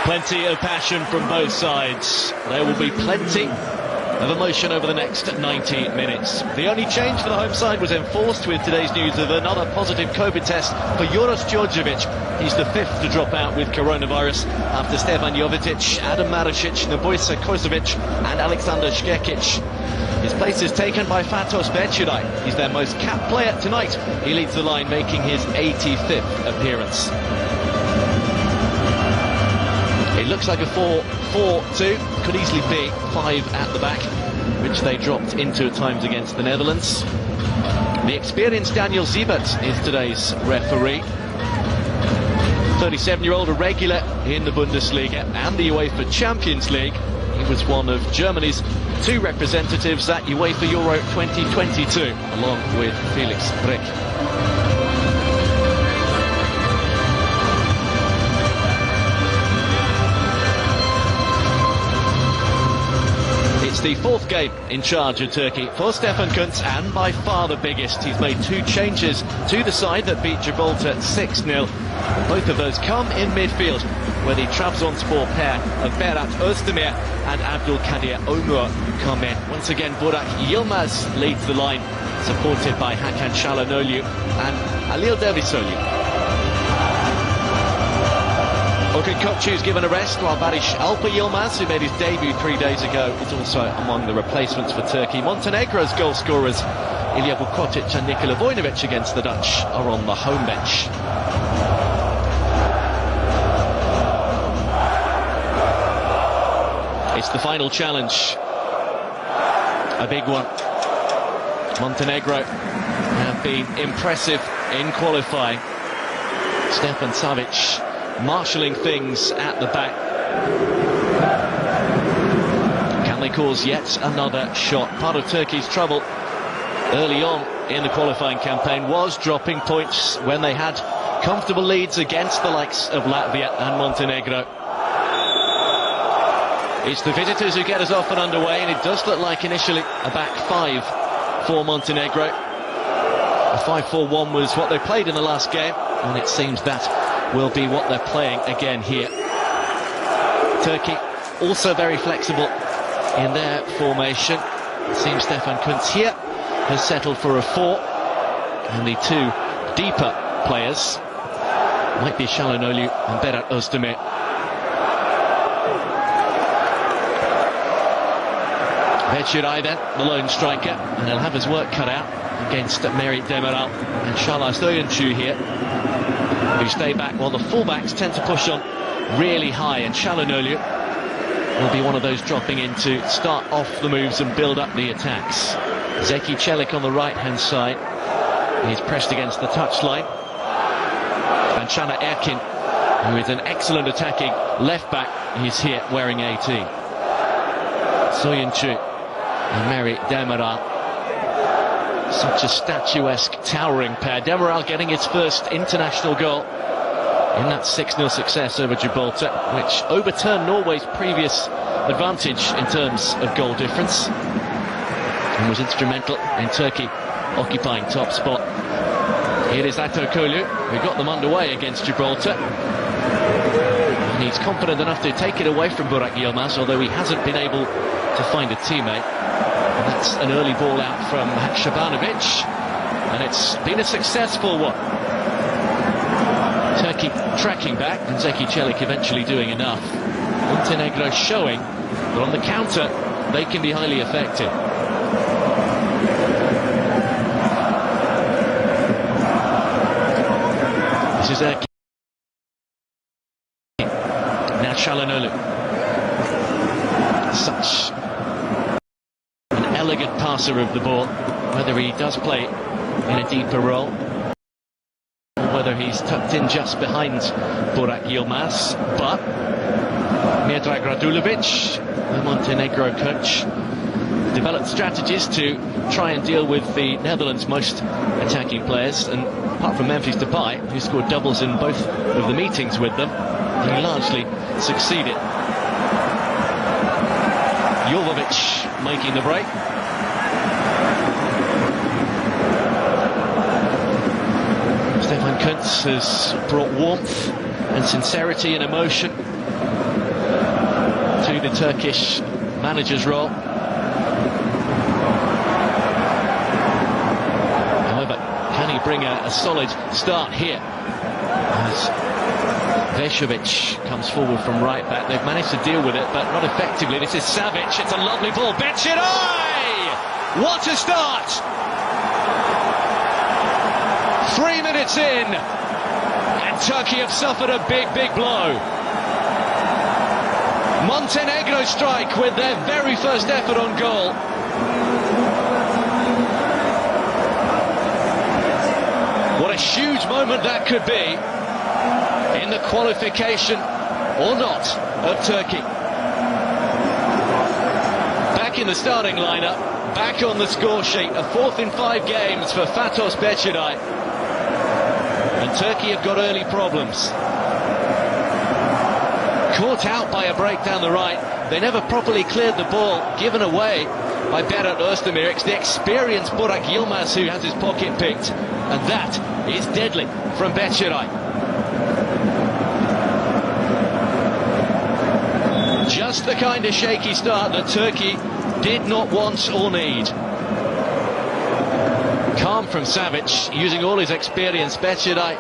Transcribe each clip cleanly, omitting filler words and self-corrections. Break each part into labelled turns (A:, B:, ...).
A: Plenty of passion from both sides. There will be plenty of emotion over the next 90 minutes. The only change for the home side was enforced with today's news of another positive COVID test for Joros Djordjevic. He's the fifth to drop out with coronavirus after Stefan Jovetic, Adam Maricic, Nebojša Kosovic and Alexander Škekic. His place is taken by Fatos Bećiraj. He's their most capped player tonight. He leads the line, making his 85th appearance. It looks like a 4-4-2, could easily be 5 at the back, which they dropped into at times against the Netherlands. The experienced Daniel Siebert is today's referee. 37-year-old, a regular in the Bundesliga and the UEFA Champions League. He was one of Germany's 2 representatives at UEFA Euro 2022, along with Felix Brych. It's the 4th game in charge of Turkey for Stefan Kuntz, and by far the biggest. He's made 2 changes to the side that beat Gibraltar 6-0. Both of those come in midfield, where the Trabzonspor pair of Berat Özdemir and Abdülkadir Ömür come in. Once again, Burak Yilmaz leads the line, supported by Hakan Çalhanoğlu and Halil Dervisoglu. Orkun Kökçü's given a rest, while Barış Alper Yilmaz, who made his debut 3 days ago, is also among the replacements for Turkey. Montenegro's goal scorers, Ilija Vukotic and Nikola Vojinovic against the Dutch, are on the home bench. It's the final challenge. A big one. Montenegro have been impressive in qualifying. Stefan Savic marshalling things at the back. Can they cause yet another shot? Part of Turkey's trouble early on in the qualifying campaign was dropping points when they had comfortable leads against the likes of Latvia and Montenegro. It's the visitors who get us off and underway, and it does look like initially a back 5 for Montenegro. A 5-4-1 was what they played in the last game, and it seems that will be what they're playing again here. Turkey also very flexible in their formation. It seems Stefan Kuntz here has settled for a 4, and the 2 deeper players might be Çalhanoğlu and Berat Özdemir. Bećiraj then, the lone striker, and he'll have his work cut out against Merih Demiral and Şalay Soyuncu here, who stay back while the fullbacks tend to push on really high, and Çalhanoğlu will be one of those dropping in to start off the moves and build up the attacks. Zeki Çelik on the right-hand side. He's pressed against the touchline. And Caner Erkin, who is an excellent attacking left-back, he's here wearing 18. Soyuncu and Merih Demiral. Such a statuesque, towering pair. Demiral getting his first international goal in that 6-0 success over Gibraltar, which overturned Norway's previous advantage in terms of goal difference, and was instrumental in Turkey occupying top spot. Here is Atokolu, who got them underway against Gibraltar. And he's confident enough to take it away from Burak Yilmaz, although he hasn't been able to find a teammate. And that's an early ball out from Haksabanovic, and it's been a successful one. Turkey tracking back, and Zeki Çelik eventually doing enough. Montenegro showing that on the counter they can be highly effective. This is Erkin. Now Çalhanoğlu. Such an elegant passer of the ball, whether he does play in a deeper role, whether he's tucked in just behind Burak Yilmaz. But Miodrag Radulovic, the Montenegro coach, developed strategies to try and deal with the Netherlands' most attacking players, and apart from Memphis Depay, who scored doubles in both of the meetings with them, he largely succeeded. Jovovic making the break. Stefan Kuntz has brought warmth and sincerity and emotion to the Turkish manager's role. However, can he bring a solid start here? As Vesovic comes forward from right back. They've managed to deal with it, but not effectively. This is Savic. It's a lovely ball. Bečiray! What a start! 3 minutes in, and Turkey have suffered a big blow. Montenegro strike with their very first effort on goal. What a huge moment that could be in the qualification, or not, of Turkey. Back in the starting lineup, back on the score sheet, a 4th in 5 games for Fatos Bečiray. And Turkey have got early problems. Caught out by a break down the right. They never properly cleared the ball, given away by Berat Özdemir. It's the experienced Burak Yilmaz who has his pocket picked. And that is deadly from Bečiray. Just the kind of shaky start that Turkey did not want or need. Calm from Savic, using all his experience. Bečiray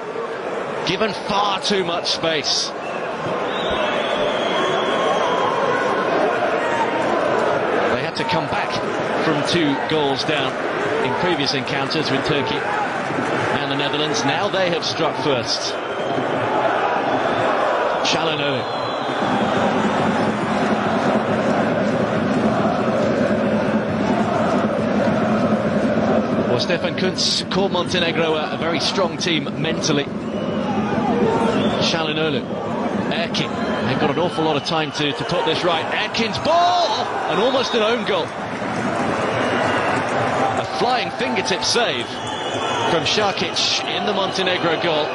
A: given far too much space. They had to come back from 2 goals down in previous encounters with Turkey and the Netherlands. Now they have struck first. Çalhanoğlu. Well, Stefan Kuntz called Montenegro a very strong team mentally. Çalhanoğlu. Erkin. They've got an awful lot of time to put this right. Erkin's ball! And almost an own goal. A flying fingertip save from Šakić in the Montenegro goal.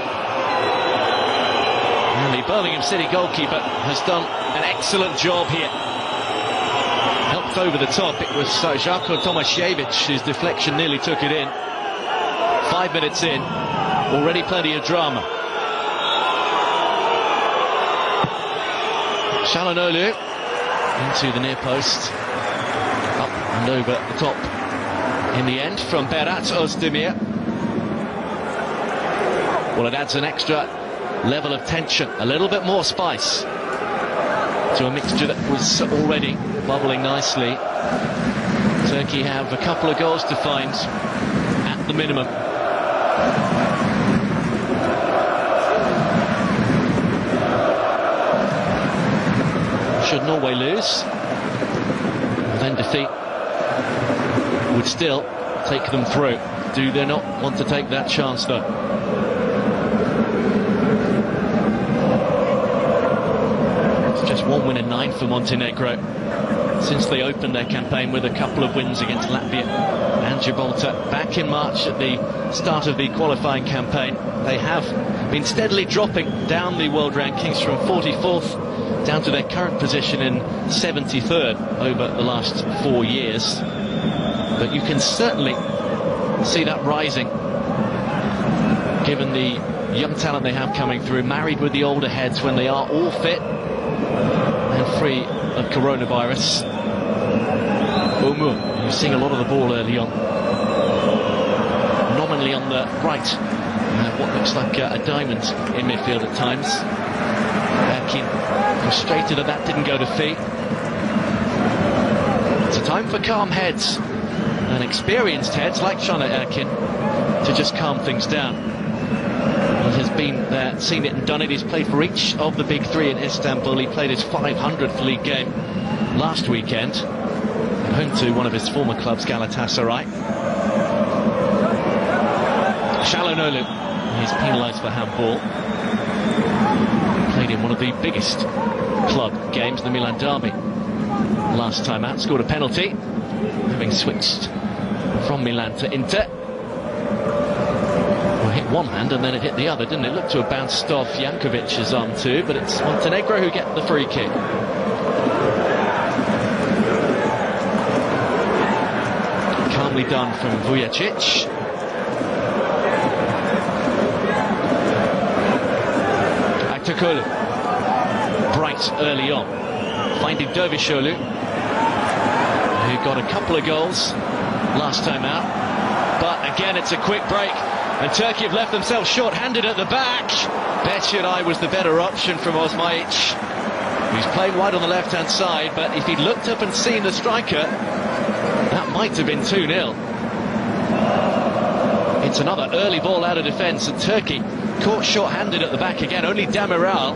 A: And the Birmingham City goalkeeper has done an excellent job here. Helped over the top. It was Žarko Tomašević whose deflection nearly took it in. 5 minutes in, already plenty of drama. Çalhanoğlu into the near post. Up and over the top in the end from Berat Özdemir. Well, it adds an extra level of tension, a little bit more spice to a mixture that was already bubbling nicely. Turkey have a couple of goals to find at the minimum. Should Norway lose, then defeat would still take them through. Do they not want to take that chance though? It's just 1 win and 9 for Montenegro since they opened their campaign with a couple of wins against Latvia and Gibraltar. Back in March at the start of the qualifying campaign, they have been steadily dropping down the world rankings from 44th down to their current position in 73rd over the last 4 years. But you can certainly see that rising, given the young talent they have coming through, married with the older heads when they are all fit and free of coronavirus. Umur, you're seeing a lot of the ball early on. Nominally on the right, what looks like a diamond in midfield at times. Erkin frustrated that didn't go to feet. It's a time for calm heads and experienced heads like Caner Erkin to just calm things down. He has been there, seen it and done it. He's played for each of the big 3 in Istanbul. He played his 500th league game last weekend, home to one of his former clubs, Galatasaray. Çalhanoğlu, he's penalised for handball. Played in one of the biggest club games, the Milan derby, last time out. Scored a penalty, having switched from Milan to Inter. Well, hit one hand and then it hit the other, didn't it? Looked to have bounced off Jankovic's arm too, but it's Montenegro who get the free kick. Calmly done from Vujacic. Aktakulu. Bright early on. finding Dervishoglu, who got a couple of goals last time out. But again, it's a quick break, and Turkey have left themselves short-handed at the back. Beşiray was the better option from Osmaic. He's playing wide on the left-hand side, but if he'd looked up and seen the striker, that might have been 2-0. It's another early ball out of defence, and Turkey caught short-handed at the back again. Only Demiral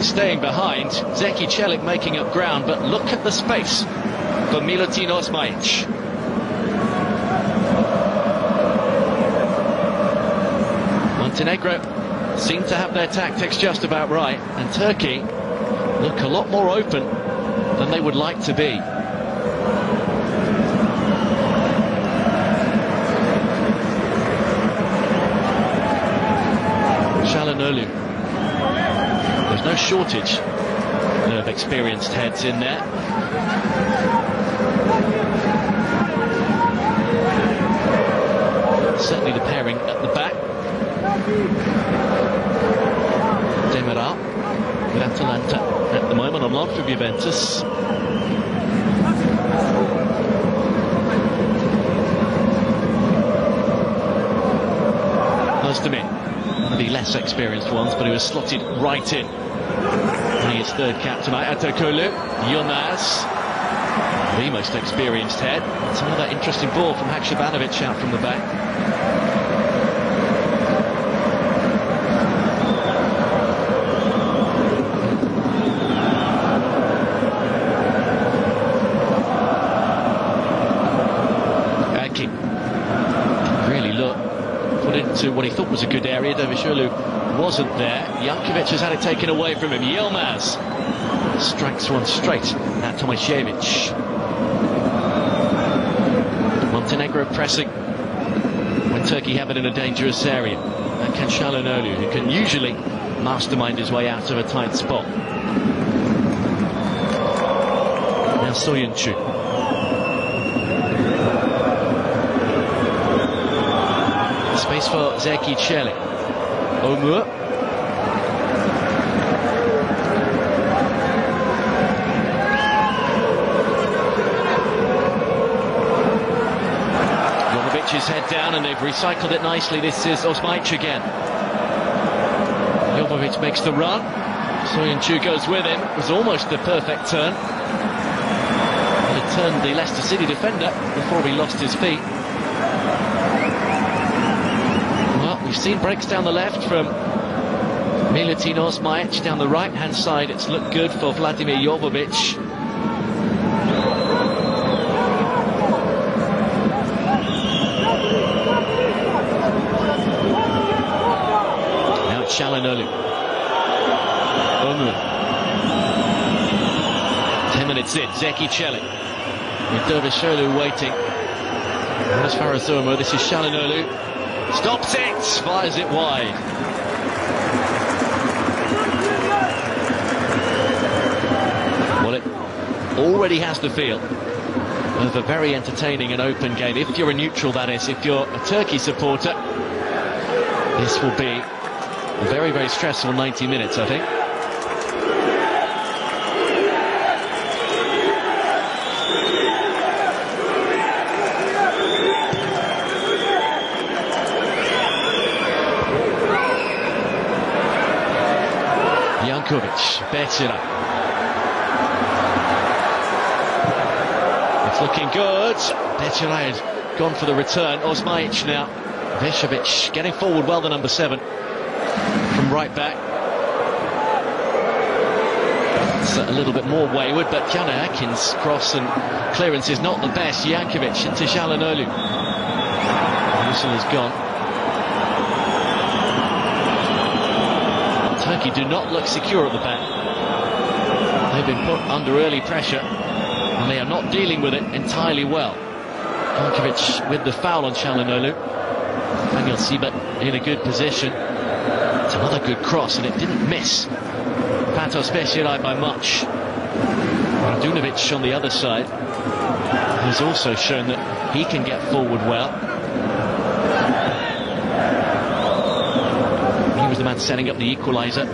A: staying behind. Zeki Çelik making up ground, but look at the space for Milutin Osmaic. Montenegro seem to have their tactics just about right, and Turkey look a lot more open than they would like to be. Çalhanoğlu. There's no shortage of experienced heads in there. Certainly the pairing at the back. Demiral with Atalanta at the moment on loan from Juventus. Özdemir, one of the less experienced ones, but he was slotted right in. Winning his third cap tonight. Atakolu, Yilmaz, the most experienced head. It's another interesting ball from Haksabanovic out from the back. To what he thought was a good area. Dervishoglu wasn't there. Jankovic has had it taken away from him. Yilmaz strikes one straight at Tomašević. Montenegro pressing when Turkey have it in a dangerous area. And can Çalhanoğlu, who can usually mastermind his way out of a tight spot. Now Soyuncu. Space for Zeki Çelik. Omur. Jovovic's head down, and they've recycled it nicely. This is Osmaic again. Jovovic makes the run. Soyuncu goes with him. It was almost the perfect turn. He turned the Leicester City defender before he lost his feet. We've seen breaks down the left from Milutin Osmaic. Down the right-hand side, it's looked good for Vladimir Jovovic. Now it's Çalhanoğlu. Omur. 10 minutes in, Zeki Çelik. With Dervishoglu waiting. And as far as Omur, this is Çalhanoğlu. Stops it, fires it wide. Well, it already has the feel of a very entertaining and open game. If you're a neutral, that is. If you're a Turkey supporter, this will be a very, very stressful 90 minutes, I think. Beşiray. It's looking good. Beşiray has gone for the return. Osmaic now. Vesovic getting forward well, the number 7 from right back. It's a little bit more wayward, but Caner Akin's cross and clearance is not the best. Jankovic into Çalhanoğlu. The whistle is gone. Turkey do not look secure at the back. They've been put under early pressure, and they are not dealing with it entirely well. Jankovic with the foul on Çalhanoğlu. Daniel Siebert in a good position. It's another good cross, and it didn't miss Patos Beşiray by much. Radunovic on the other side has also shown that he can get forward well. He was the man setting up the equaliser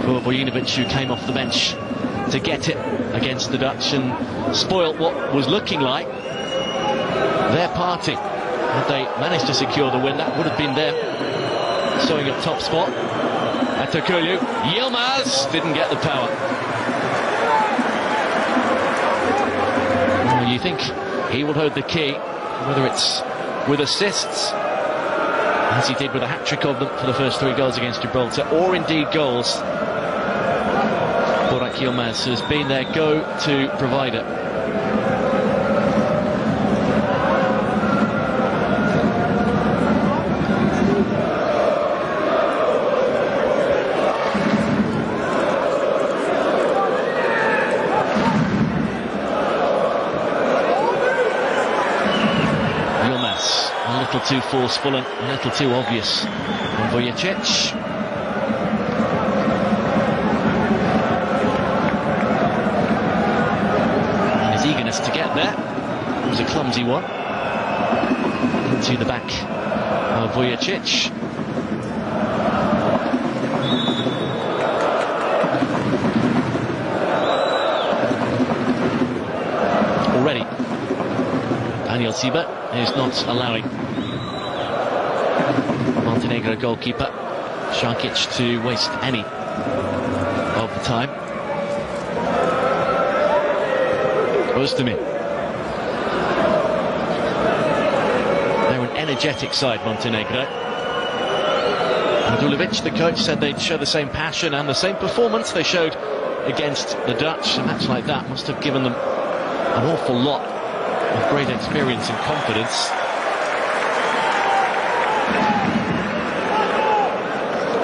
A: for Vojinovic, who came off the bench to get it against the Dutch and spoilt what was looking like their party. Had they managed to secure the win, that would have been them sewing up top spot. Atakulu, Yilmaz didn't get the power. Well, you think he will hold the key, whether it's with assists, as he did with a hat-trick of them for the first 3 goals against Gibraltar, or indeed goals. Burak Yilmaz has been their go-to provider. A little too forceful and a little too obvious from Vujicic. And his eagerness to get there was a clumsy one. Into the back of Vujicic. Already Daniel Siebert is not allowing Montenegro goalkeeper Šakić to waste any of the time. Özdemir. They're an energetic side, Montenegro. Radulovic, the coach, said they'd show the same passion and the same performance they showed against the Dutch. A match like that must have given them an awful lot of great experience and confidence.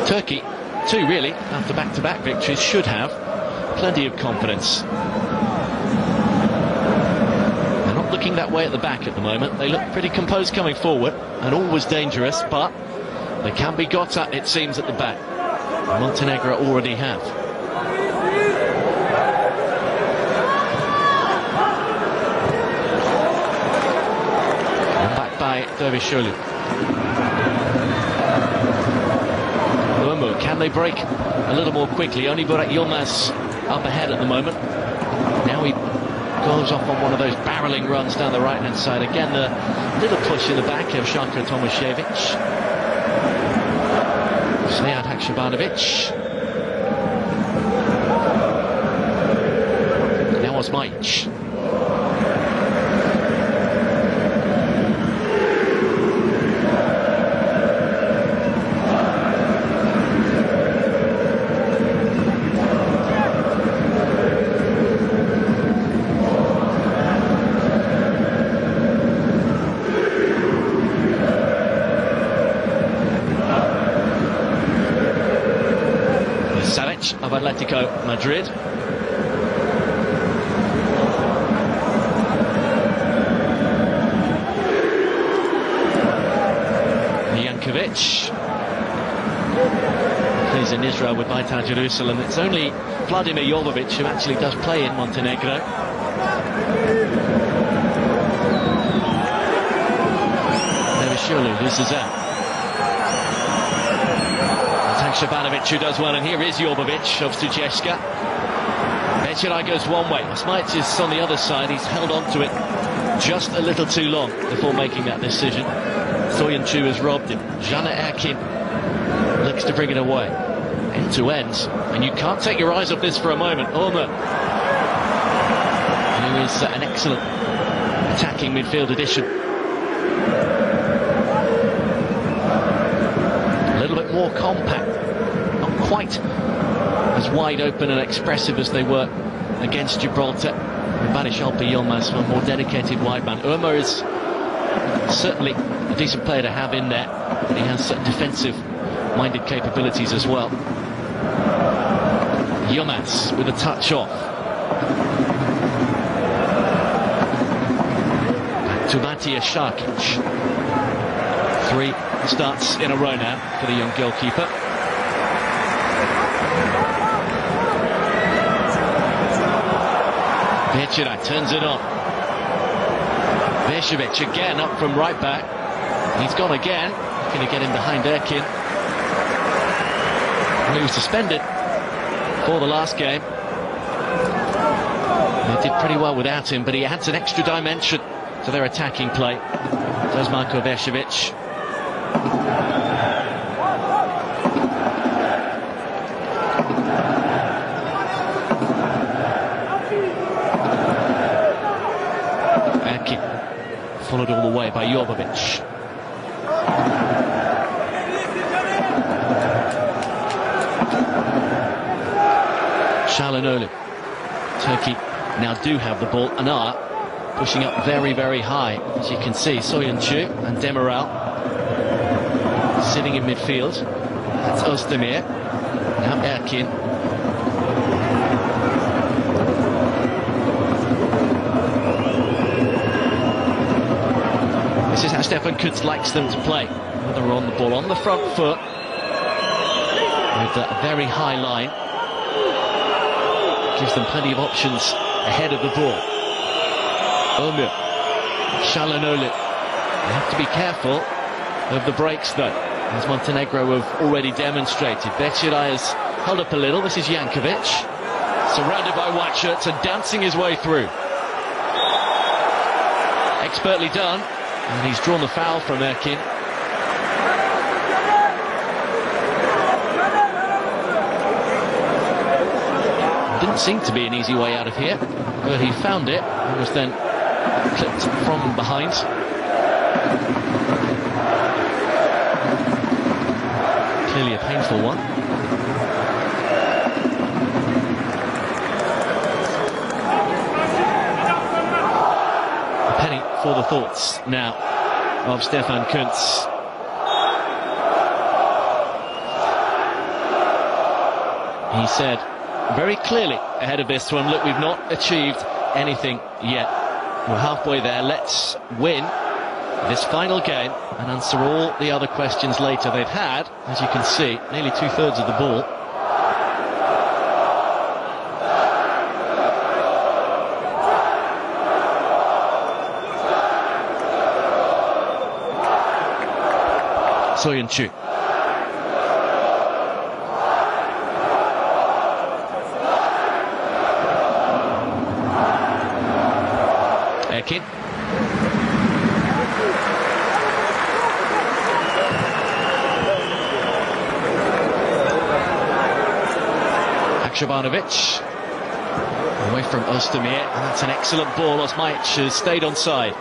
A: Turkey, too, really, after back-to-back victories, should have plenty of confidence. They're not looking that way at the back at the moment. They look pretty composed coming forward and always dangerous, but they can be got at, it seems, at the back. Montenegro already have. And back by Dervishoglu. Can they break a little more quickly? Only Burak Yilmaz up ahead at the moment. Now he goes off on one of those barreling runs down the right-hand side. Again, the little push in the back of Žarko Tomašević. Sead Haksabanovic. Now Osmaic. Of Atletico Madrid. Jankovic plays in Israel with Beitar Jerusalem. It's only Vladimir Jovovic who actually does play in Montenegro. Dervishoglu loses out. Haksabanovic who does well, and here is Jovovic of Studziewska. Bečirai goes one way. Osmaic is on the other side. He's held on to it just a little too long before making that decision. Soyuncu has robbed him. Jana Erkin looks to bring it away. End to end. And you can't take your eyes off this for a moment. Orma, who is an excellent attacking midfield addition. A little bit more compact. Not quite as wide open and expressive as they were against Gibraltar. Barış Alper Yilmaz, a more dedicated wide man. Ömer is certainly a decent player to have in there. He has defensive-minded capabilities as well. Yilmaz with a touch off. Back to Matija Šakić. 3 starts in a row now for the young goalkeeper. Bečirai turns it on. Vesovic again up from right back. He's gone again. Going to get him behind Erkin. He was suspended for the last game. They did pretty well without him, but he adds an extra dimension to their attacking play. Does Marko Vershevic. Followed all the way by Jovovic. Shalanolu. Turkey now do have the ball and are pushing up very, very high. As you can see, Soyuncu and Demiral sitting in midfield. That's Özdemir. Now Erkin. This is how Stefan Kuntz likes them to play. They're on the ball on the front foot with a very high line. Gives them plenty of options ahead of the ball. Ömür, Shalanolu. They have to be careful of the breaks though, as Montenegro have already demonstrated. Bečirai has held up a little. This is Jankovic, surrounded by white shirts and dancing his way through. Expertly done, and he's drawn the foul from Erkin. Didn't seem to be an easy way out of here, but he found it and was then clipped from behind. Clearly a painful one. A penny for the thoughts now of Stefan Kuntz. He said very clearly ahead of this one, look, we've not achieved anything yet. We're halfway there. Let's win this final game and answer all the other questions later. They've had, as you can see, nearly 2/3 of the ball. Soyuncu. Erkin. Akšabanovic. Away from Özdemir, and that's an excellent ball. Osmaic has stayed on side.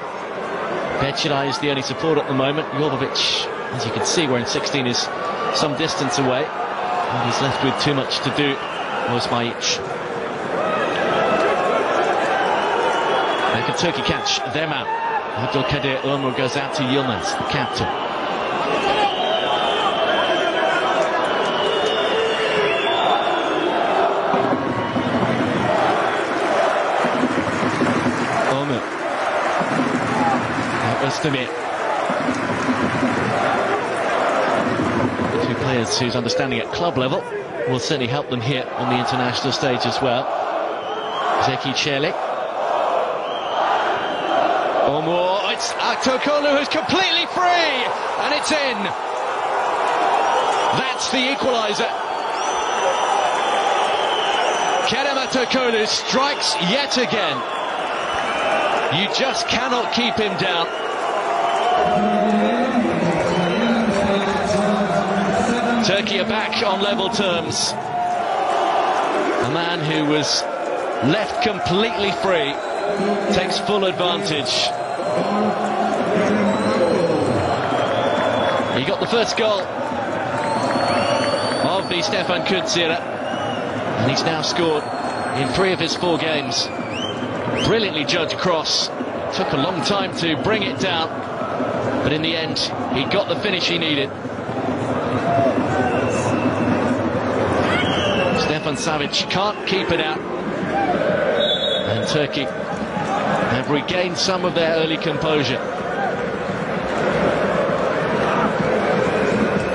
A: Bečirai is the only support at the moment. Jovovic, as you can see, wearing 16 is some distance away, and he's left with too much to do. Osmaic. Can Turkey catch them out? Abdülkadir Ömür goes out to Yilmaz, the captain. Ömür. Now Özdemir. Two players whose understanding at club level will certainly help them here on the international stage as well. Zeki Çelik. Ömür, it's Aktürkoğlu who's completely free, and it's in. That's the equaliser. Kerem Aktürkoğlu strikes yet again. You just cannot keep him down. Turkey are back on level terms. A man who was left completely free takes full advantage. He got the first goal of the Stefan Kuntz era, and he's now scored in 3 of his 4 games. Brilliantly judged cross. Took a long time to bring it down, but in the end he got the finish he needed. Stefan Savic can't keep it out, and Turkey have regained some of their early composure.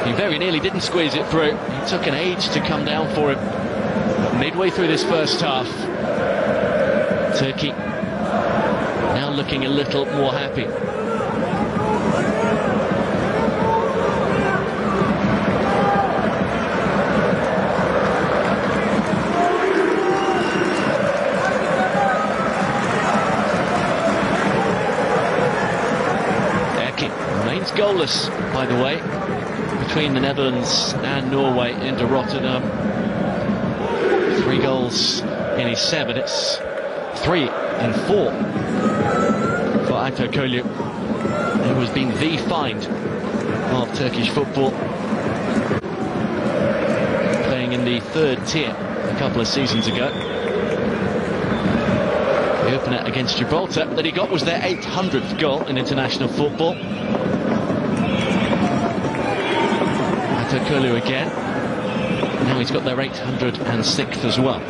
A: He very nearly didn't squeeze it through. It took an age to come down for him. Midway through this first half, Turkey now looking a little more happy. scoreless, by the way, between the Netherlands and Norway into Rotterdam. 3 goals in his 7. It's 3 in 4 for Ayto Kolu, who has been the find of Turkish football, playing in the 3rd tier a couple of seasons ago. The opener against Gibraltar that he got was their 800th goal in international football. Ayto Kolu again. Now he's got their 806th as well.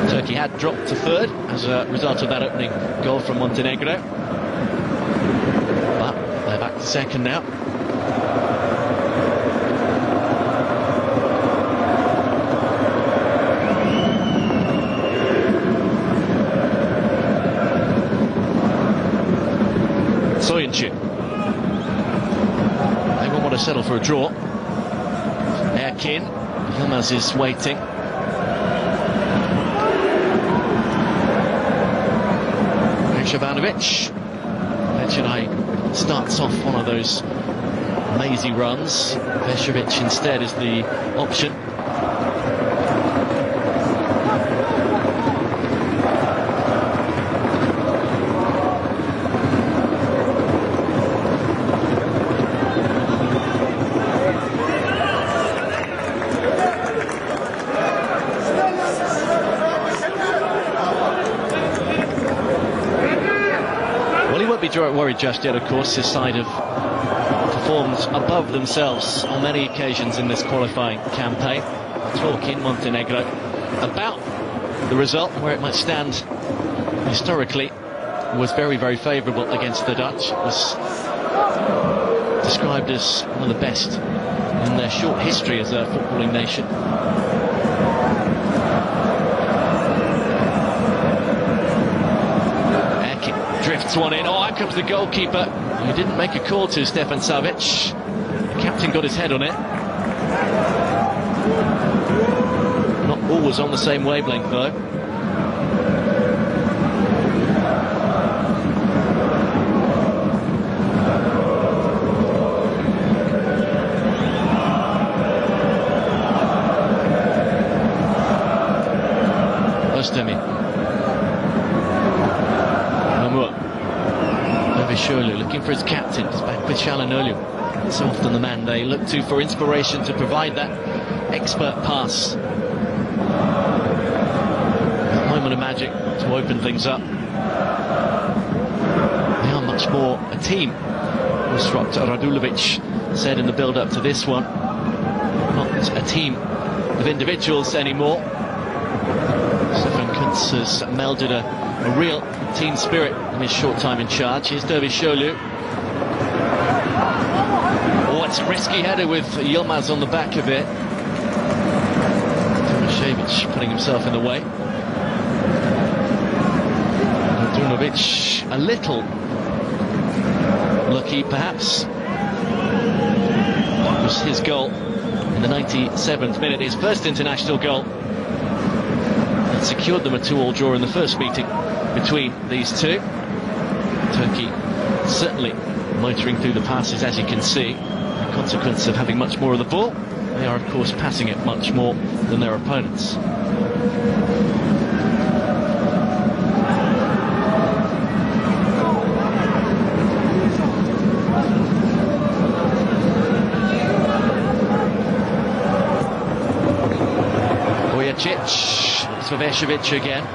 A: Turkey had dropped to 3rd as a result of that opening goal from Montenegro. But they're back to 2nd now. Soyuncu. They won't want to settle for a draw. Erkin. Yilmaz is waiting. Shabanovic. Vecchionai starts off one of those mazy runs. Veshovic instead is the option. Worried just yet, of course. His side have performed above themselves on many occasions in this qualifying campaign. Talk in Montenegro about the result, where it might stand historically, was very, very favourable against the Dutch. It was described as one of the best in their short history as a footballing nation. Drifts one in. Oh, out comes the goalkeeper. He didn't make a call to Stefan Savic. The captain got his head on it. Not always on the same wavelength, though. Özdemir. Looking for his captain. He's back with Çalhanoğlu. So often the man they look to for inspiration to provide that expert pass. A moment of magic to open things up. They are much more a team, Usrat Radulovic said in the build-up to this one. Not a team of individuals anymore. Stefan Kuntz has melded a real team spirit in his short time in charge. Here's Dervishoglu. Oh, it's a risky header with Yilmaz on the back of it. Dervishoglu putting himself in the way. Radulovic a little lucky, perhaps. That was his goal in the 97th minute, his first international goal. That secured them a 2-2 draw in the first meeting between these two. Turkey certainly motoring through the passes, as you can see. A consequence of having much more of the ball. They are, of course, passing it much more than their opponents. Bojacic, Sveveshovic again.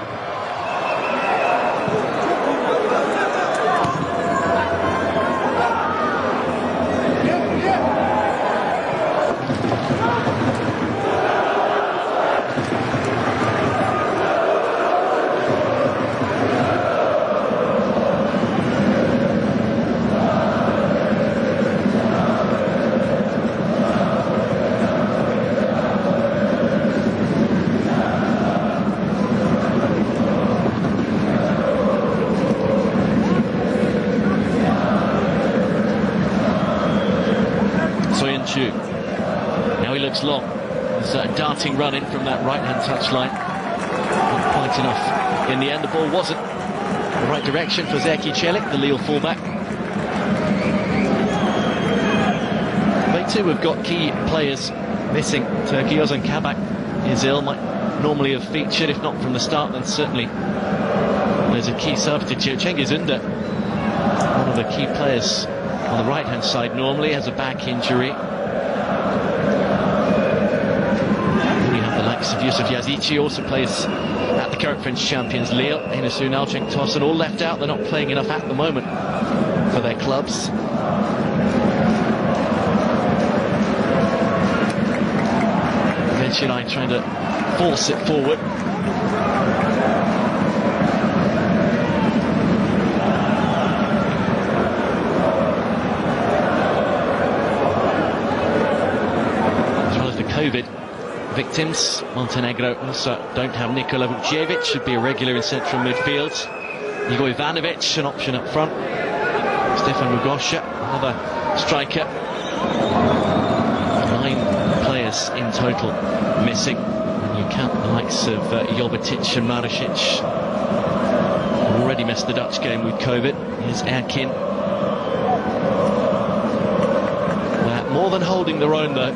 A: was a darting run in from that right-hand touchline. Not quite enough. In the end, the ball wasn't the right direction for Zeki Çelik, the Lille fullback. They too have got key players missing. Turkey, Ozan Kabak is ill, might normally have featured, if not from the start, then certainly there's a key substitute. Cengiz Ünder, one of the key players on the right-hand side, normally has a back injury. Then you have the likes of Yusuf Yazici, also plays at the current French champions Lille. Enes Ünal, Cenk Tosun, all left out. They're not playing enough at the moment for their clubs. Venturai trying to force it forward. As well as the COVID victims, Montenegro also don't have Nikola Vucevic, should be a regular in central midfield. Igor Ivanovic, an option up front. Stefan Rugosha, another striker. 9 players in total missing. And you count the likes of Jovetic and Marasic, who already missed the Dutch game with COVID. Here's Erkin. They're more than holding their own though.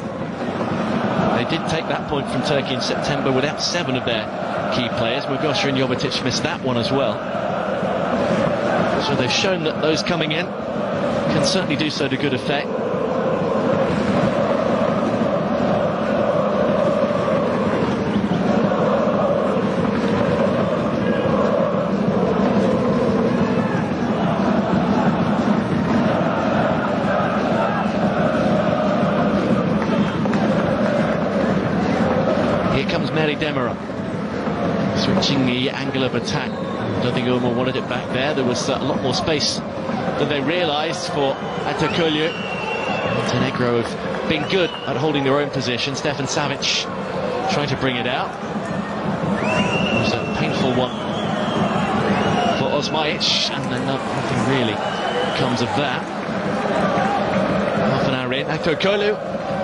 A: They did take that point from Turkey in September without 7 of their key players. Rugosha and Jovetic missed that one as well. So they've shown that those coming in can certainly do so to good effect. Demira switching the angle of attack. I don't think Umar wanted it back there. There was a lot more space than they realised for Ataköylü. Montenegro have been good at holding their own position. Stefan Savic trying to bring it out. It was a painful one for Osmaic, and then nothing really comes of that. Half an hour in, Ataköylü,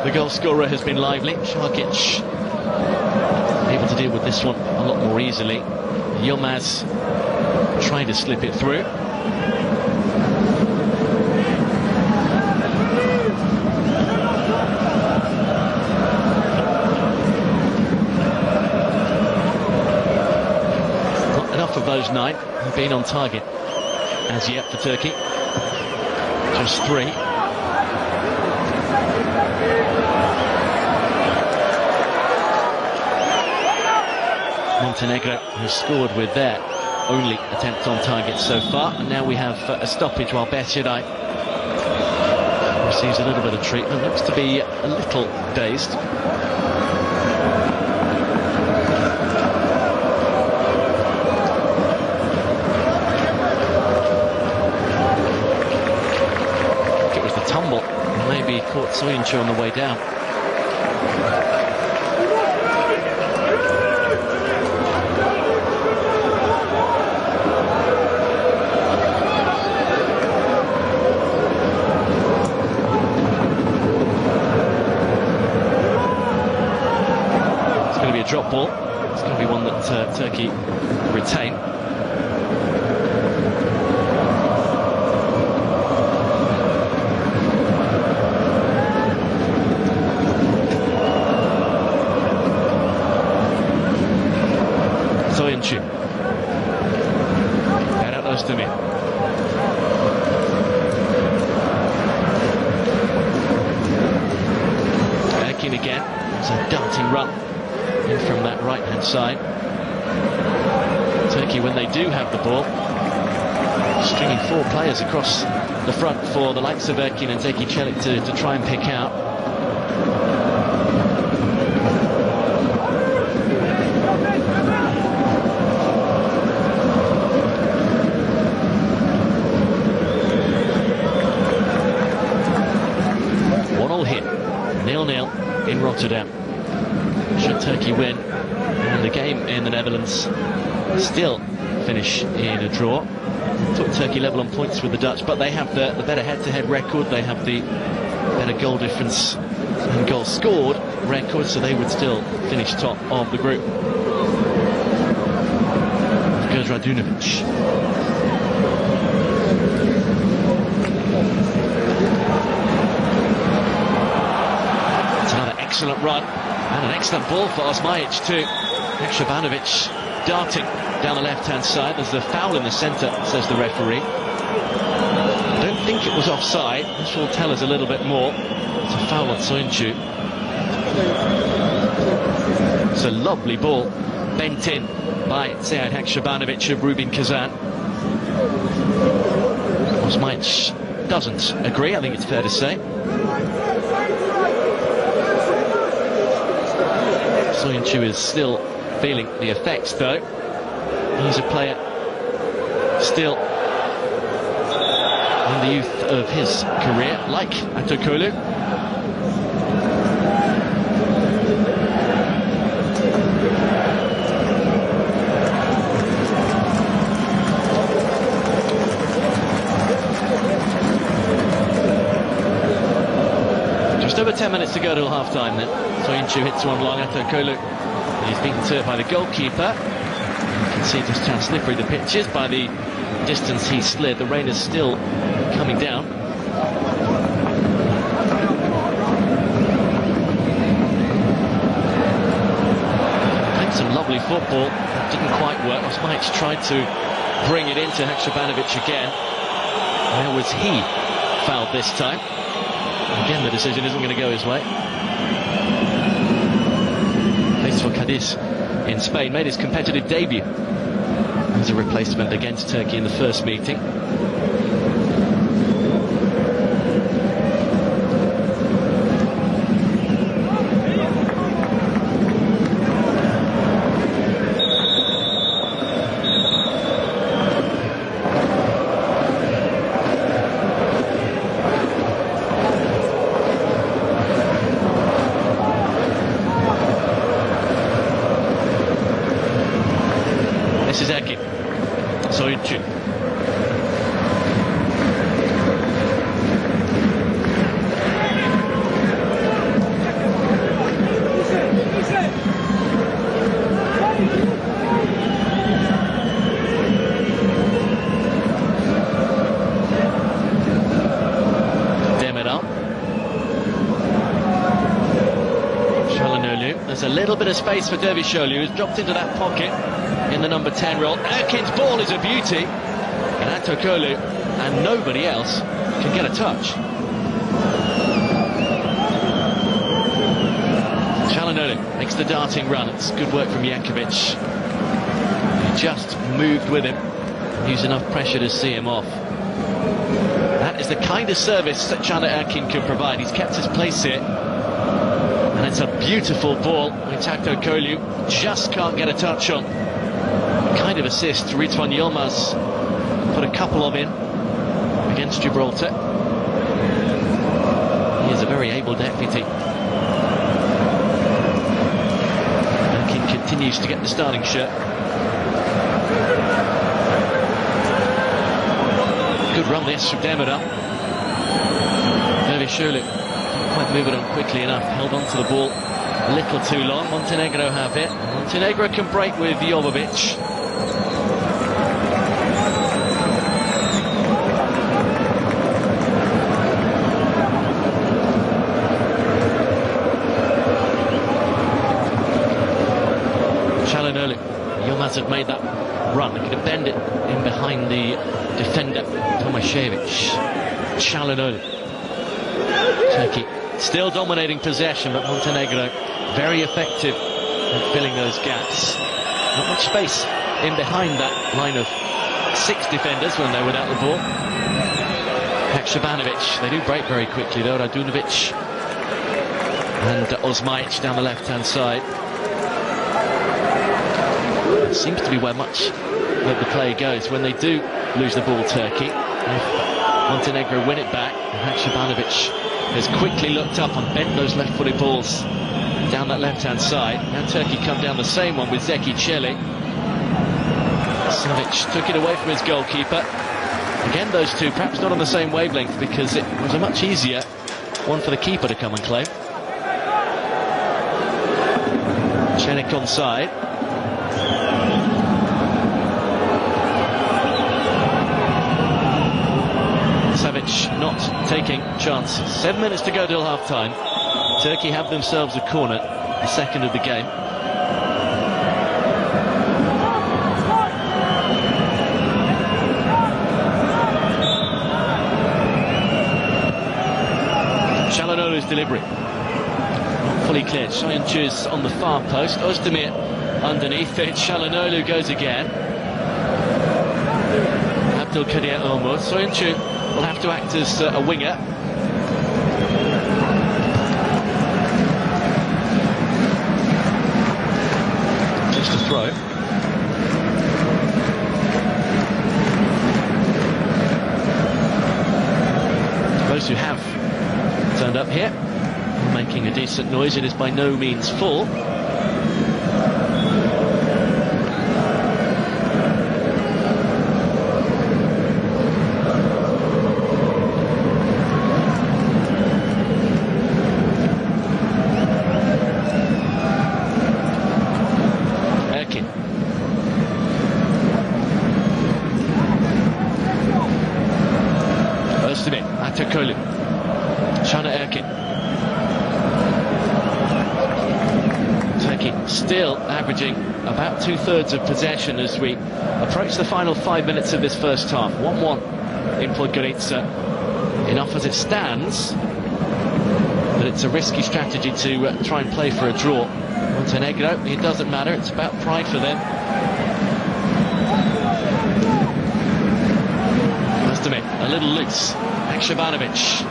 A: the goal scorer, has been lively. Šarkić able to deal with this one a lot more easily. Yilmaz trying to slip it through. Not enough of those 9 have been on target as yet for Turkey. Just 3. Montenegro has scored with their only attempt on target so far, and now we have a stoppage while Beşiray receives a little bit of treatment. Looks to be a little dazed. I think it was the tumble, maybe caught Soyuncu on the way down. Drop ball. It's going to be one that Turkey retain. Soyuncu. Berat Özdemir. Erkin again. It's a darting run in from that right-hand side. Turkey, when they do have the ball, stringing 4 players across the front for the likes of Erkin and Zeki Çelik to try and pick out. One-all hit, 0-0 in Rotterdam. Should Turkey win and the game in the Netherlands still finish in a draw, took Turkey level on points with the Dutch, but they have the better head-to-head record. They have the better goal difference and goals scored record, so they would still finish top of the group. Goes Radunovic. It's another excellent run and an excellent ball for Osmajic too. Haksabanovic darting down the left-hand side. There's a foul in the centre, says the referee. I don't think it was offside. This will tell us a little bit more. It's a foul on Soyuncu. It's a lovely ball, bent in by Sead Haksabanovic of Rubin Kazan. Osmajic doesn't agree, I think it's fair to say. Soyuncu is still feeling the effects though. He's a player still in the youth of his career, like Atokolu. Just over 10 minutes to go till half-time then. Soyuncu hits one long. Atokolu is beaten to it by the goalkeeper. You can see just how slippery the pitch is by the distance he slid. The rain is still coming down. Playing some lovely football. That didn't quite work. Osmajic tried to bring it into Haksabanovic again. Where was he fouled this time? Again, the decision isn't going to go his way. Plays for Cadiz in Spain, made his competitive debut as a replacement against Turkey in the first meeting. This is Erkin. Soyuncu. Demiral. Çalhanoğlu. There's a little bit of space for Dervişoğlu, who's dropped into that pocket in the number 10 role. Erkin's ball is a beauty, and Atokolu and nobody else can get a touch. Çalhanoğlu makes the darting run. It's good work from Jankovic. He just moved with him, used enough pressure to see him off. That is the kind of service that Caner Erkin can provide. He's kept his place here, and it's a beautiful ball which Atokolu just can't get a touch on. Kind of assist. Ridvan Yilmaz put a couple of in against Gibraltar. He is a very able deputy. Erkin continues to get the starting shirt. Good run this from Demiral. Dervişoğlu didn't quite move it on quickly enough. Held on to the ball a little too long. Montenegro have it. Montenegro can break with Jovovic. Çalhanoğlu. Yilmaz had made that run. He could have bent it in behind the defender, Tomašević. Çalhanoğlu. Turkey still dominating possession, but Montenegro very effective at filling those gaps. Not much space in behind that line of 6 defenders when they're without the ball. Haksabanovic, they do break very quickly though. Radunovic and Osmajic down the left-hand side. It seems to be where much of the play goes when they do lose the ball, Turkey. If Montenegro win it back, Haksabanovic has quickly looked up and bent those left-footed balls down that left-hand side. Now Turkey come down the same one with Zeki Çelik. Savic took it away from his goalkeeper. Again, those two perhaps not on the same wavelength, because it was a much easier one for the keeper to come and claim. Chenik onside. Savic not taking chances. 7 minutes to go till half-time. Turkey have themselves a corner, the second of the game. Çalhanoğlu's delivery. Not fully cleared. Soyuncu's on the far post. Özdemir underneath it. Çalhanoğlu goes again. Abdülkadir Ömür. Soyuncu will have to act as a winger. Just a throw. Those who have turned up here, making a decent noise. It is by no means full. Özdemir, Atakolu, Şana Erkin. Turkey still averaging about 2/3 of possession as we approach the final 5 minutes of this first half. 1-1 in Podgorica. Enough as it stands, but it's a risky strategy to try and play for a draw. Montenegro, it doesn't matter, it's about pride for them. Özdemir, a little loose. Haksabanovic.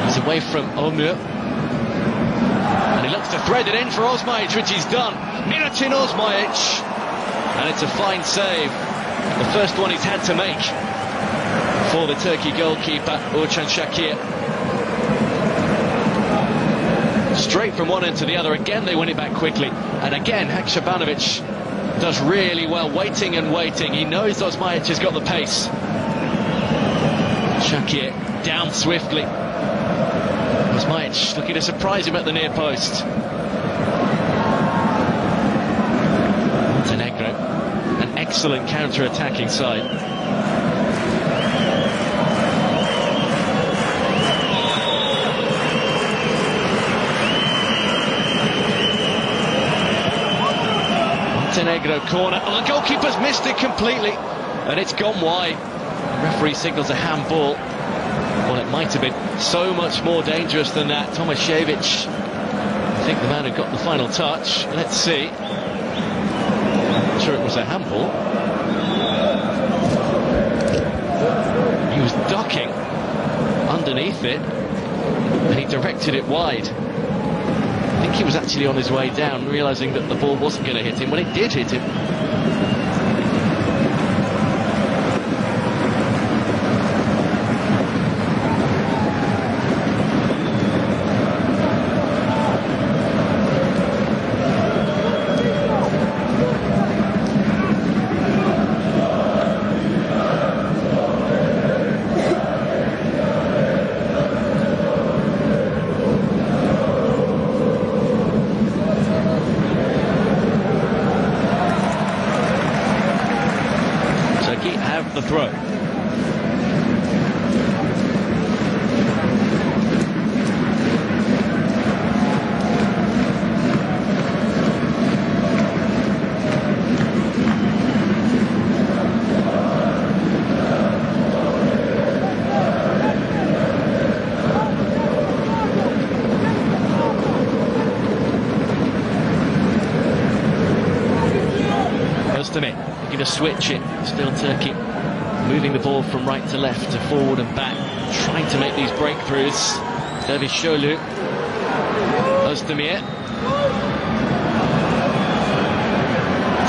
A: He's away from Ömür. And he looks to thread it in for Osmaic, which he's done. Milutin Osmaic. And it's a fine save. The first one he's had to make for the Turkey goalkeeper, Orçun Şakir. Straight from one end to the other. Again, they win it back quickly. And again, Haksabanovic does really well, waiting and waiting. He knows Osmaic has got the pace. Şakir down swiftly. Osmaic looking to surprise him at the near post. Montenegro, an excellent counter-attacking side. Montenegro corner. Oh, the goalkeeper's missed it completely, and it's gone wide. The referee signals a handball. Well, it might have been so much more dangerous than that. Tomasiewicz, I think the man who got the final touch. Let's see. I'm sure it was a handball. He was ducking underneath it, and he directed it wide. I think he was actually on his way down, realising that the ball wasn't going to hit him when it did hit him. Have the throw. Özdemir looking to switch it. Still Turkey moving the ball from right to left, to forward and back, trying to make these breakthroughs. Davişoğlu, Özdemir.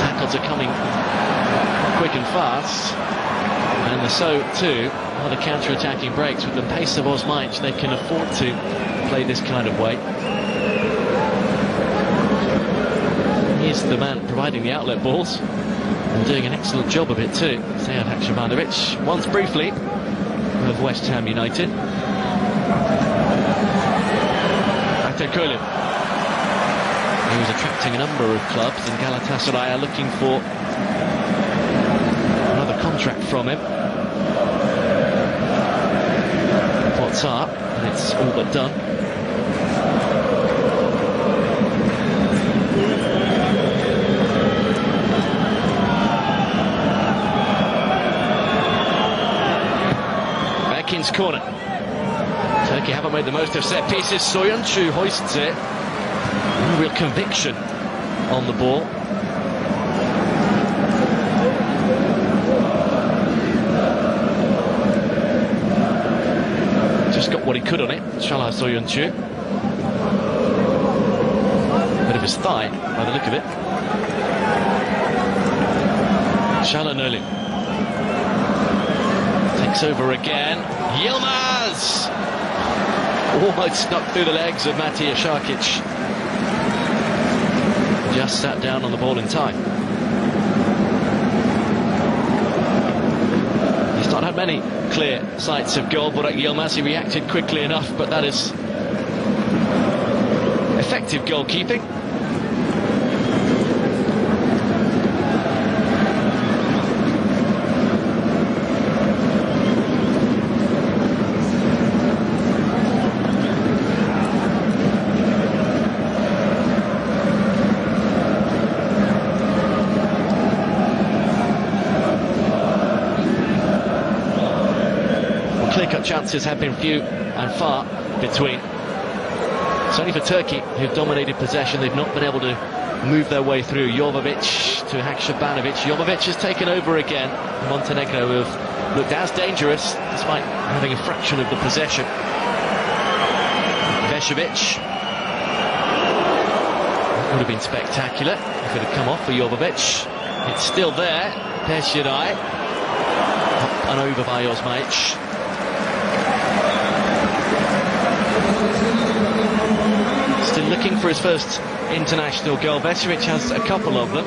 A: Tackles are coming quick and fast, and so too are the counter-attacking breaks. With the pace of Osmaic, they can afford to play this kind of way. He's the man providing the outlet balls, and doing an excellent job of it too. Sead Haksabanovic, once briefly, of West Ham United. Atakolu. He was attracting a number of clubs, and Galatasaray are looking for another contract from him. What's up? And it's all but done. Bekin's corner. Turkey haven't made the most of set pieces. Soyuncu hoists it. No real conviction on the ball. Just got what he could on it. Şalay Soyuncu. Bit of his thigh by the look of it. Şalay takes over again. Yilmaz! Almost snuck through the legs of Matija Šarkić. Just sat down on the ball in time. He's not had many clear sights of goal, but Yilmaz, he reacted quickly enough, but that is effective goalkeeping. Clear-cut chances have been few and far between. It's only for Turkey, who've dominated possession. They've not been able to move their way through. Jovovic to Haksabanovic. Jovovic has taken over again. Montenegro have looked as dangerous, despite having a fraction of the possession. Vesovic. That would have been spectacular if it had come off for Jovovic. It's still there. Peshirai. Up and over by Osmaic. Still looking for his first international goal. Vesovic has a couple of them.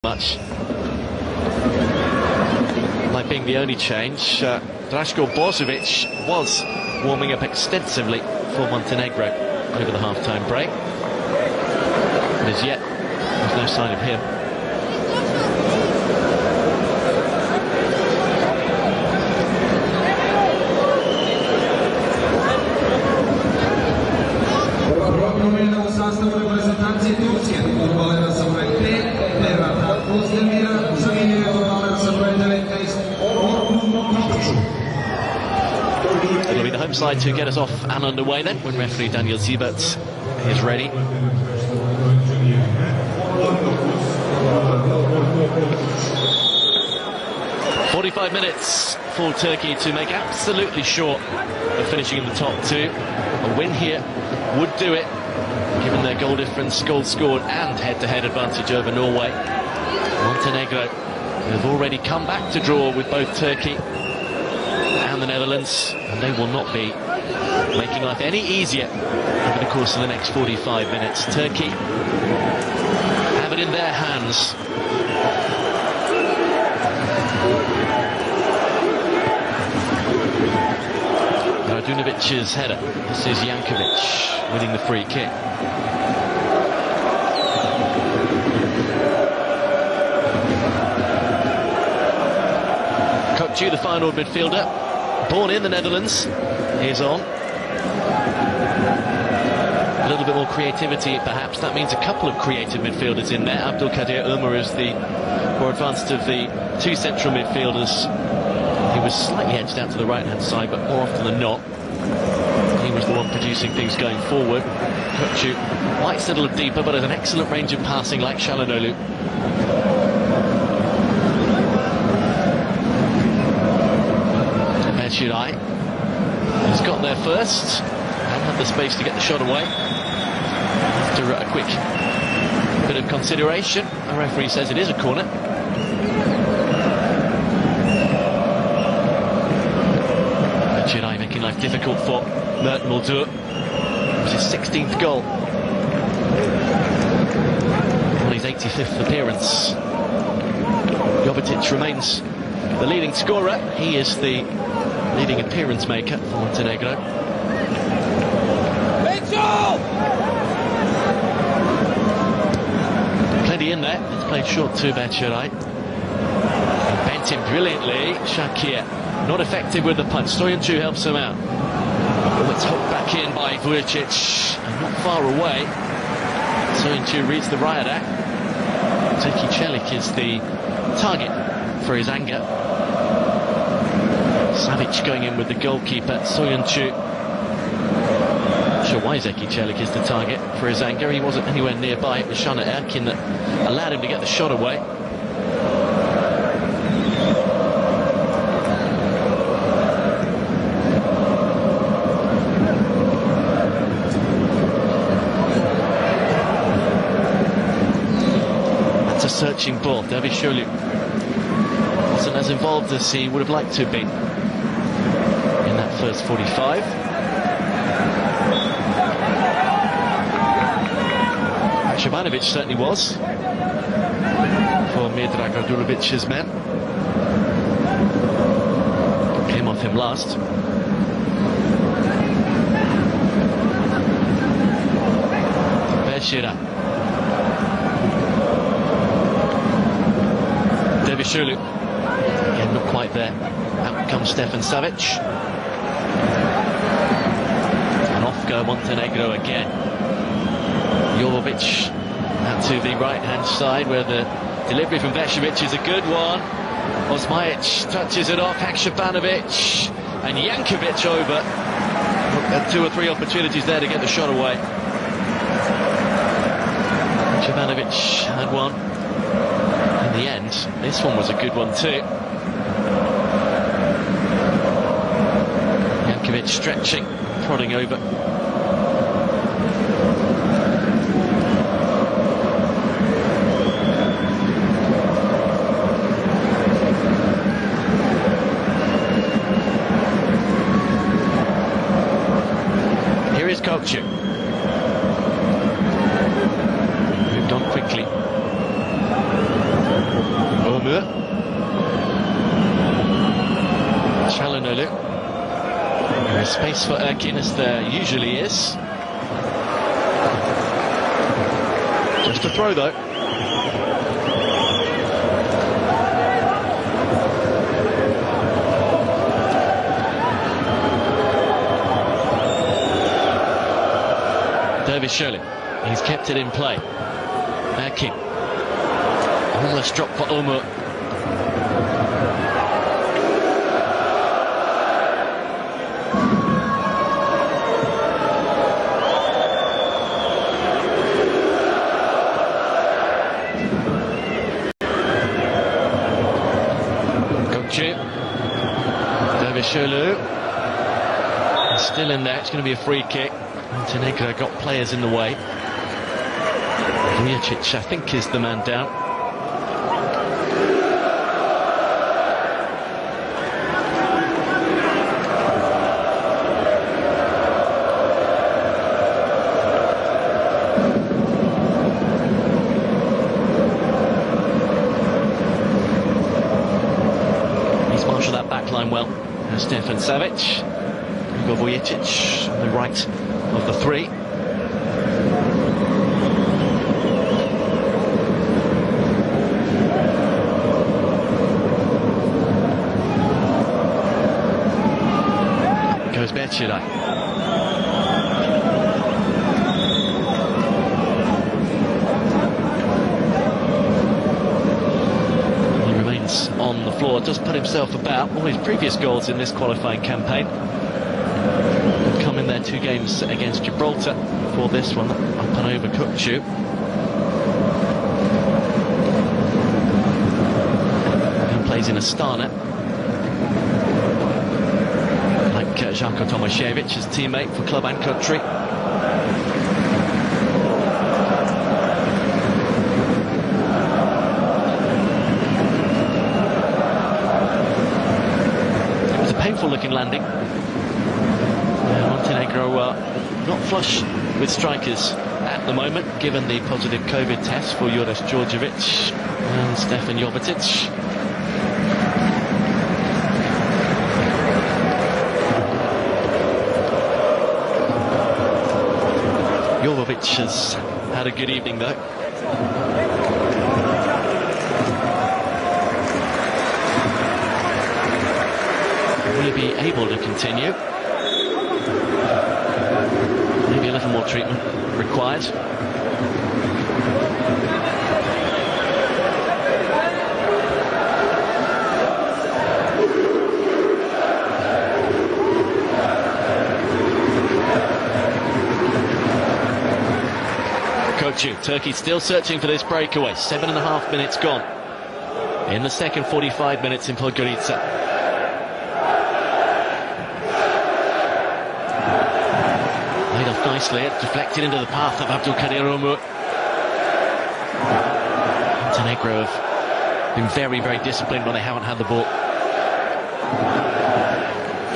A: much. Like being the only change, Draško Božović was warming up extensively for Montenegro over the half-time break. But as yet, there's no sign of him. It'll be the home side to get us off and underway then, when referee Daniel Siebert is ready. "45 minutes for Turkey to make absolutely sure of finishing in the top two. A win here would do it, given their goal difference, goals scored and head-to-head advantage over Norway. Montenegro have already come back to draw with both Turkey and the Netherlands, and they will not be making life any easier over the course of the next 45 minutes. Turkey have it in their hands. Radujnovic's header. This is Jankovic winning the free kick. Kokcu, the final midfielder, born in the Netherlands, is on. A little bit more creativity, perhaps. That means a couple of creative midfielders in there. Abdulkadir Ömer is the more advanced of the two central midfielders. He was slightly edged out to the right-hand side, but more often than not, he was the one producing things going forward. Kokcu might settle deeper, but has an excellent range of passing, like Çalhanoğlu. Beşiray has got there first and had the space to get the shot away. After a quick bit of consideration, the referee says it is a corner. Beşiray making life difficult for Mert Muldur. It was his 16th goal on his 85th appearance. Jovetic remains the leading scorer. He is the leading appearance maker for Montenegro. Plenty in there. It's played short to Beşiray. Bent him brilliantly. Shakir not effective with the punch. Soyuncu helps him out. It's hooked back in by Vujicic, and not far away. Soyuncu reads the riot act. Zeki Çelik is the target for his anger. Savic going in with the goalkeeper, Soyuncu. Not sure why Zeki Çelik is the target for his anger. He wasn't anywhere nearby. It was Şaner Erkin that allowed him to get the shot away. That's a searching ball. Dervişoğlu wasn't as involved as he would have liked to have been in that first 45. Šabanović certainly was for Miodrag Radulevic's men. Came off him last. Beşiray. Dervişoğlu. Again, not quite there. Out comes Stefan Savic. And off go Montenegro again. Jovovic out to the right-hand side, where the delivery from Beşovic is a good one. Osmajic touches it off. Haksabanovic and Jankovic over. Had 2 or 3 opportunities there to get the shot away. Haksabanovic had one. In the end, this one was a good one too. Jankovic stretching, prodding over. Here is Kokcu. Moved on quickly. Ömür. Çalhanoğlu. There's space for Erkin, as there usually is. Just a throw though. Dervişoğlu, he's kept it in play. Erkin, almost dropped for Ömür. Dervişoğlu, still in there. It's going to be a free kick. Montenegro got players in the way. Vujacic, I think, is the man down. He's marshalled that back line well. Stefan Savic, Igor Vujacic on the right of the three. Goes Berchilay. He remains on the floor, does put himself about. All his previous goals in this qualifying campaign come in their 2 games against Gibraltar. For this one, up and over Kukçu. And plays in Astana. Like Žarko Tomašević, his teammate for club and country. It was a painful looking landing. Montenegro not flush with strikers at the moment, given the positive COVID test for Joras Djordjevic and Stefan Jovetic. Jovetic has had a good evening though. Will he be able to continue? Maybe a little more treatment required. Kukçu, Turkey still searching for this breakaway. 7.5 minutes gone in the second 45 minutes in Podgorica. Laid off nicely, it deflected into the path of Abdülkadir Ömür. Montenegro have been very, very disciplined when they haven't had the ball.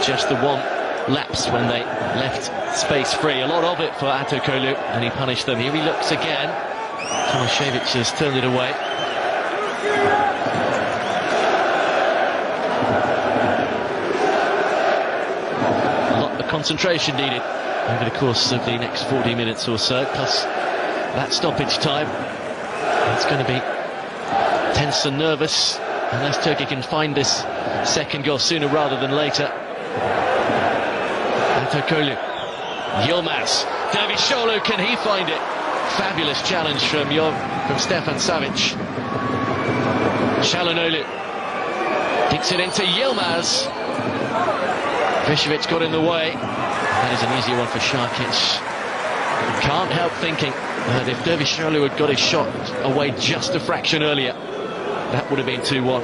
A: Just the one lapse when they left space free. A lot of it for Atakölu, and he punished them. Here he looks again. Tomašević has turned it away. A lot of concentration needed over the course of the next 40 minutes or so, plus that stoppage time. It's going to be tense and nervous unless Turkey can find this second goal sooner rather than later. Atakölu, Yilmaz, Dervişoğlu, can he find it? Fabulous challenge from Stefan Savic. Çalhanoğlu kicks it into Yilmaz. Višević got in the way. That is an easy one for Šarkić. Can't help thinking that if Dervişoğlu had got his shot away just a fraction earlier, that would have been 2-1.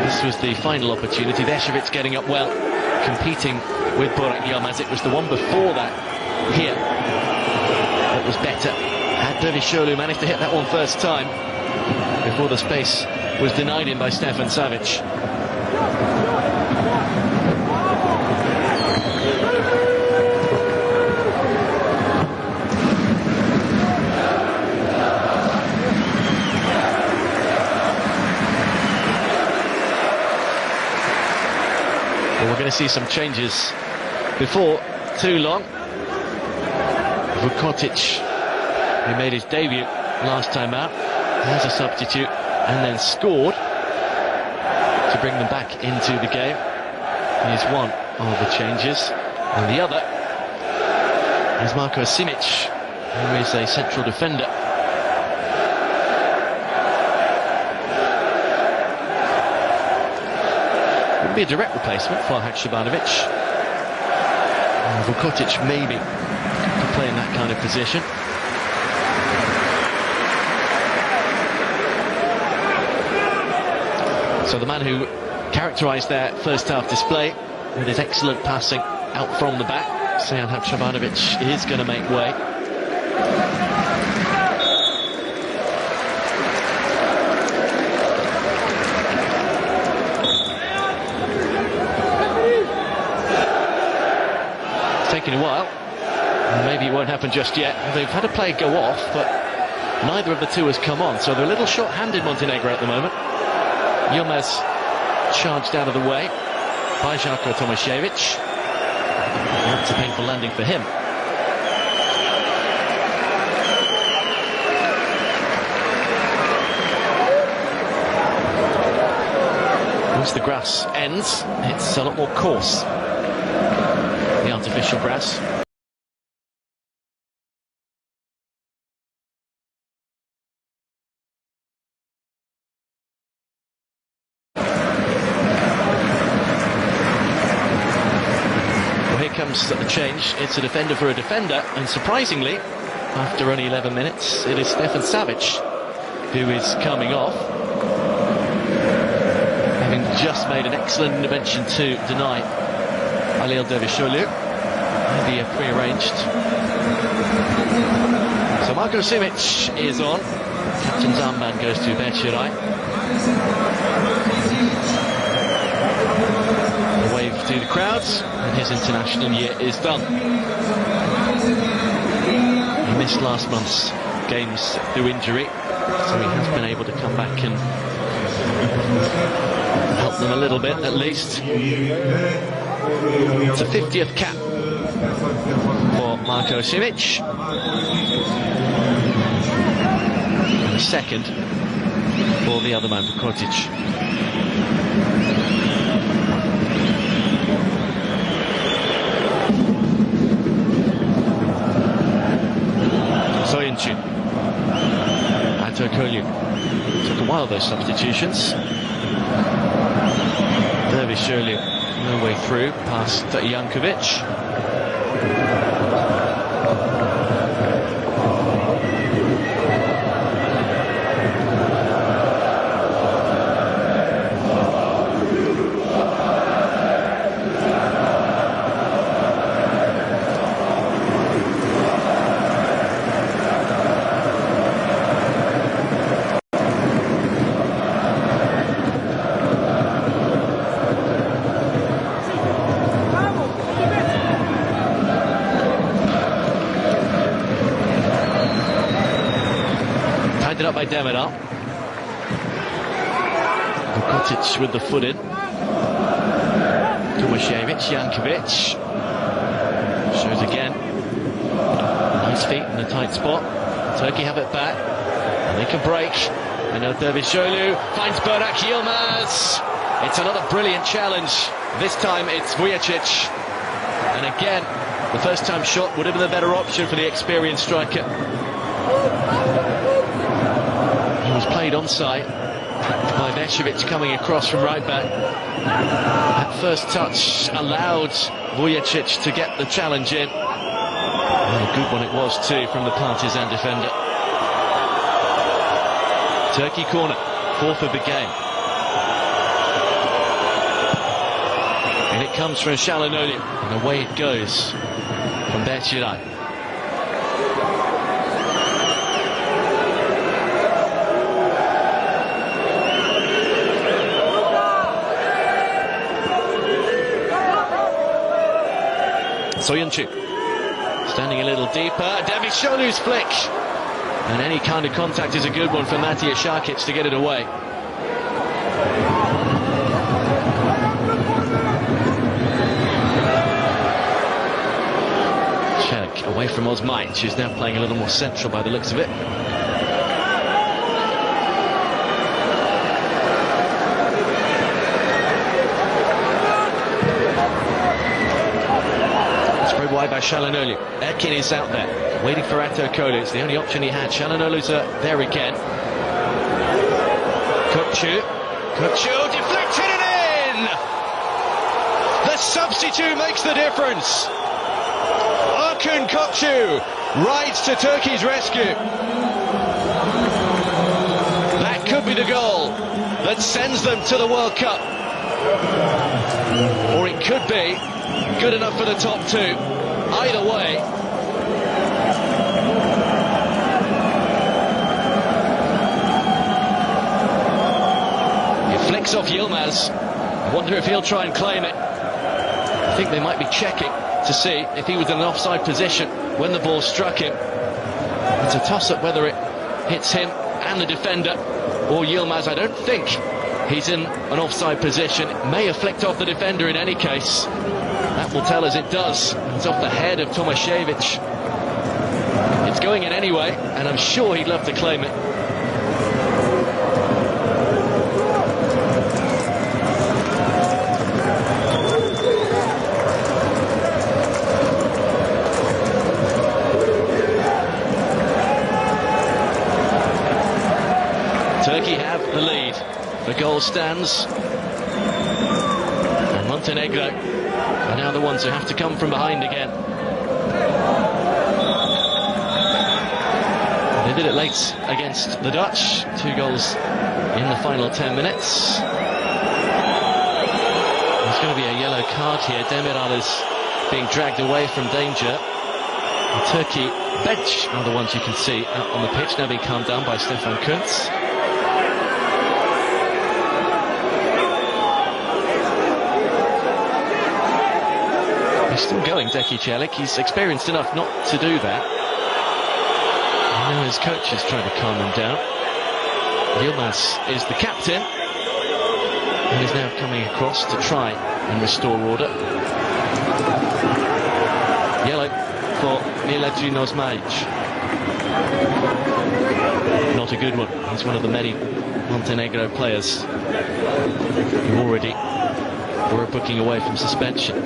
A: This was the final opportunity. Višević getting up well, competing with Burak Yilmaz. It was the one before that here that was better. Had Dervişoğlu managed to hit that one first time before the space was denied him by Stefan Savic. see some changes before too long. Vukotic, who made his debut last time out, as a substitute and then scored to bring them back into the game. Here's one of the changes, and the other is Marko Simic, who is a central defender. Wouldn't be a direct replacement for Haksabanovic. Vukotic maybe could play in that kind of position. So the man who characterised their first half display with his excellent passing out from the back, Sejan Haksabanovic, is going to make way. It's taken a while. Maybe it won't happen just yet. They've had a player go off, but neither of the two has come on. So they're a little short-handed, Montenegro, at the moment. Yilmaz charged out of the way by Žarko Tomašević. That's a painful landing for him. Once the grass ends, it's a lot more coarse, the artificial grass. Comes a change. It's a defender for a defender, and surprisingly, after only 11 minutes, it is Stefan Savic who is coming off, having just made an excellent intervention to deny Halil Dervishoglu. Maybe prearranged. So Marko Simic is on. Captain's armband goes to Bečirai. A wave to the crowds, and his international year is done. He missed last month's games through injury, so he has been able to come back and help them a little bit at least. It's a 50th cap for Marko Simic, and a second for the other man, Vukotic. Soyuncu, Atokolu. Took a while, those substitutions. Dervishoglu no way through, past Jankovic. Up by Demira. Vukotic with the foot in. Tomašević, Jankovic. Shows again. Nice feet in a tight spot. Turkey have it back. And they can break. And now Dervishoglu finds Burak Yilmaz. It's another brilliant challenge. This time it's Vujacic. And again, the first time shot would have been the better option for the experienced striker. Played onside by Vesevic coming across from right back. That first touch allowed Vujacic to get the challenge in. And a good one it was too from the Partizan defender. Turkey corner, fourth of the game. And it comes from Çalhanoğlu, and away it goes from Bečirai. Soyuncu standing a little deeper. Dervishoglu's flick, and any kind of contact is a good one for Matija Šakić to get it away. away from Osmaic, who's now playing a little more central by the looks of it. Spread wide by Çalhanoğlu. Erkin is out there, waiting for Atokolu. It's the only option he had. Çalhanoğlu's there again. Kukçu deflected it in! The substitute makes the difference. Orkun Kukçu rides to Turkey's rescue. That could be the goal that sends them to the World Cup. Or it could be good enough for the top two. Either way, it flicks off Yilmaz. I wonder if he'll try and claim it. I think they might be checking to see if he was in an offside position when the ball struck him. It's a toss-up whether it hits him and the defender or Yilmaz. I don't think he's in an offside position. It may have flicked off the defender in any case. That will tell us it does. It's off the head of Tomaszewicz. It's going in anyway, and I'm sure he'd love to claim it. Turkey have the lead. The goal stands. And Montenegro are now the ones who have to come from behind again. They did it late against the Dutch. 2 goals in the final 10 minutes. There's going to be a yellow card here. Demiral is being dragged away from danger. The Turkey bench are the ones you can see out on the pitch, now being calmed down by Stefan Kuntz. He's still going, Deki Celik. He's experienced enough not to do that. And now his coach is trying to calm him down. Yilmaz is the captain and is now coming across to try and restore order. Yellow for Niladji Osmaic. Not a good one. He's one of the many Montenegro players who already were booking away from suspension.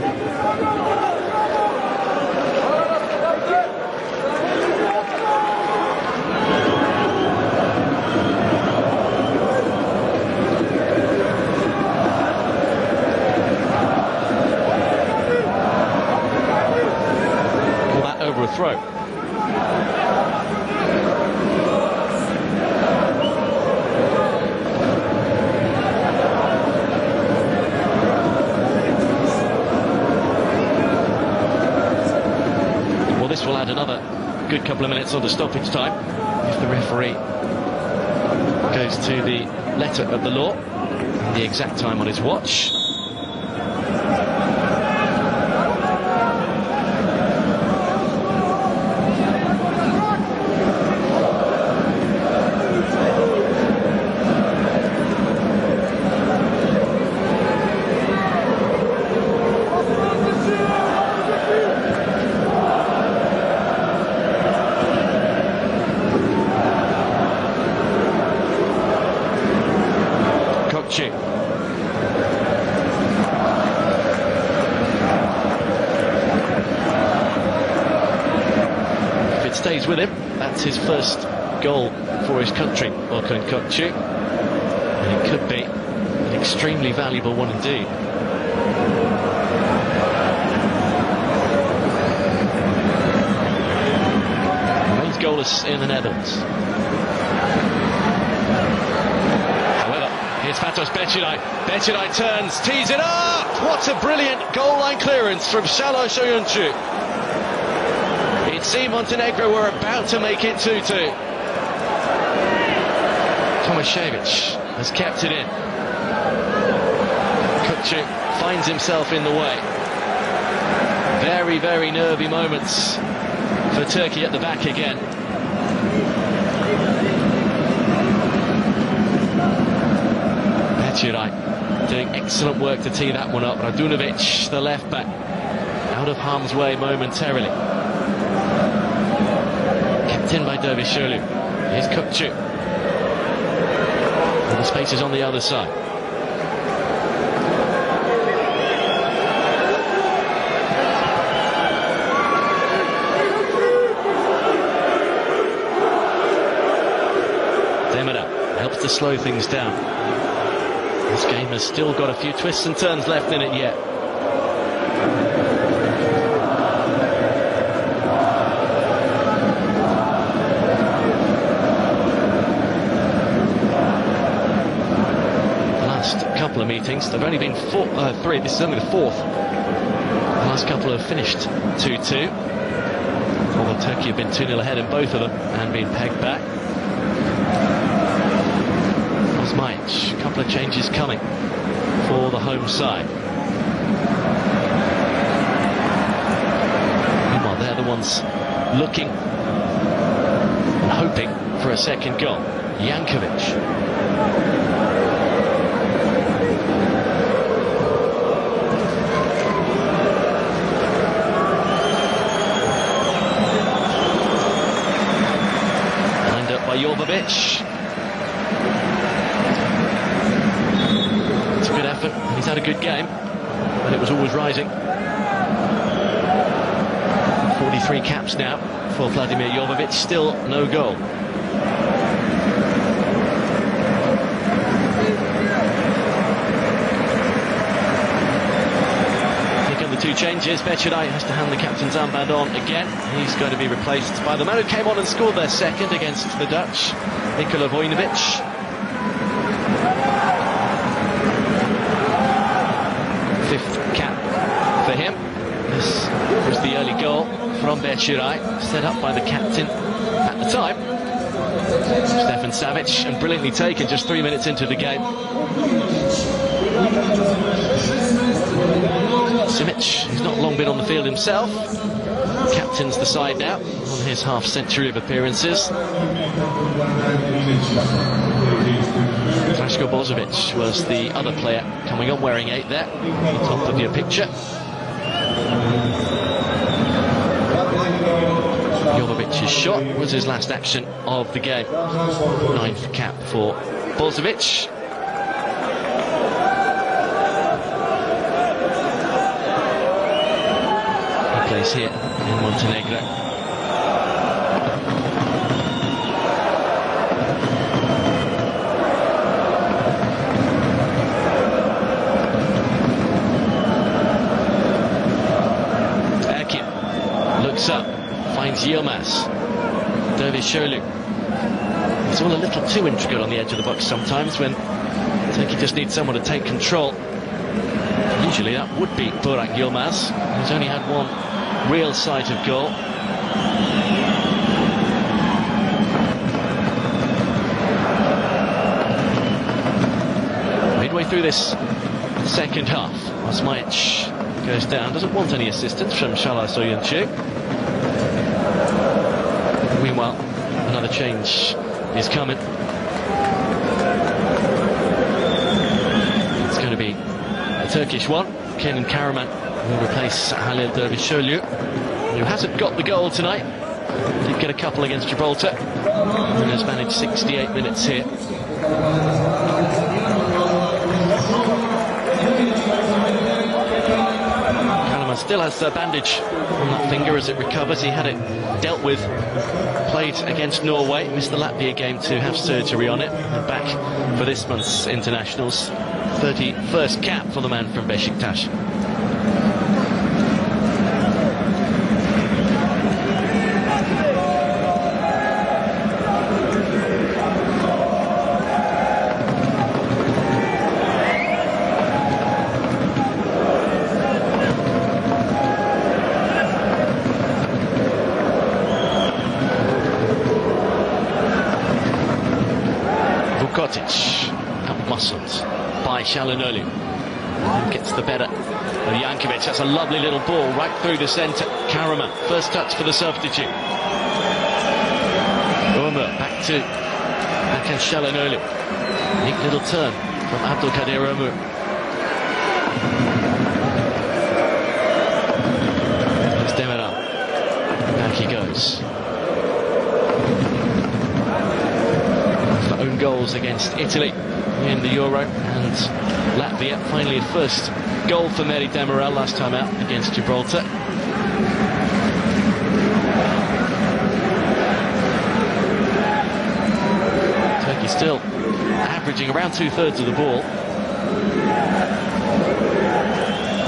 A: All that over a throw. This will add another good couple of minutes on the stoppage time if the referee goes to the letter of the law and the exact time on his watch. If it stays with him, that's his first goal for his country, Orkun Kukçu, and it could be an extremely valuable one indeed. Remains goalless in the Netherlands. Here's Fatos Becilai. Becilai turns, tees it up! What a brilliant goal line clearance from Çalhanoğlu. It seemed Montenegro were about to make it 2-2. Tomaszewicz has kept it in. Kukçu finds himself in the way. Very, very nervy moments for Turkey at the back again. Becilai doing excellent work to tee that one up. Radunovic, the left back, out of harm's way momentarily. Tapped in by Dervishoglu. Here's Kukçu. And the space is on the other side. Demira helps to slow things down. This game has still got a few twists and turns left in it yet. Couple of meetings, there've only been three. This is only the fourth. The last couple have finished 2-2, although Turkey have been 2-0 ahead in both of them and been pegged back. Osmaic, a couple of changes coming for the home side. Meanwhile, they're the ones looking and hoping for a second goal. Jankovic. Jovovic. It's a good effort, and he's had a good game, but it was always rising. 43 caps now for Vladimir Jovovic, still no goal. Here come the two changes. Becheray has to hand the captain's armband on again. He's going to be replaced by the man who came on and scored their second against the Dutch, Nikola Vojinovic. Fifth cap for him. This was the early goal from Becheray, set up by the captain at the time, Stefan Savic, and brilliantly taken just 3 minutes into the game. Simic, who's not long been on the field himself, captains the side now on his half-century of appearances. Draško Bozovic was the other player coming on, wearing 8 there, at the top of your picture. Jovovic's shot was his last action of the game. 9th cap for Bozovic. He plays here in Montenegro. Erkin looks up, finds Yilmaz. Dervishoglu. It's all a little too intricate on the edge of the box sometimes when Turkey just needs someone to take control. Usually that would be Burak Yilmaz, who's only had one real sight of goal. Midway through this second half, Osmaic goes down, doesn't want any assistance from Şalay Soyuncu. Meanwhile, another change is coming. It's going to be a Turkish one. Kenan Karaman will replace Halil Dervishoglu, who hasn't got the goal tonight. Did get a couple against Gibraltar and has managed 68 minutes here. Karaman still has a bandage on that finger as it recovers. He had it dealt with, played against Norway, missed the Latvia game to have surgery on it, and back for this month's internationals. 31st cap for the man from Beşiktaş. Outmuscled by Çalhanoğlu. Gets the better of Jankovic. That's a lovely little ball right through the centre. Karaman, first touch for the substitute. Umar back to Hakan Çalhanoğlu. Neat little turn from Abdülkadir Ömür. There's Demiral. Back he goes. goals against Italy in the Euro, and Latvia finally a first goal for Mary Demirel last time out against Gibraltar. Turkey still averaging around 2/3 of the ball.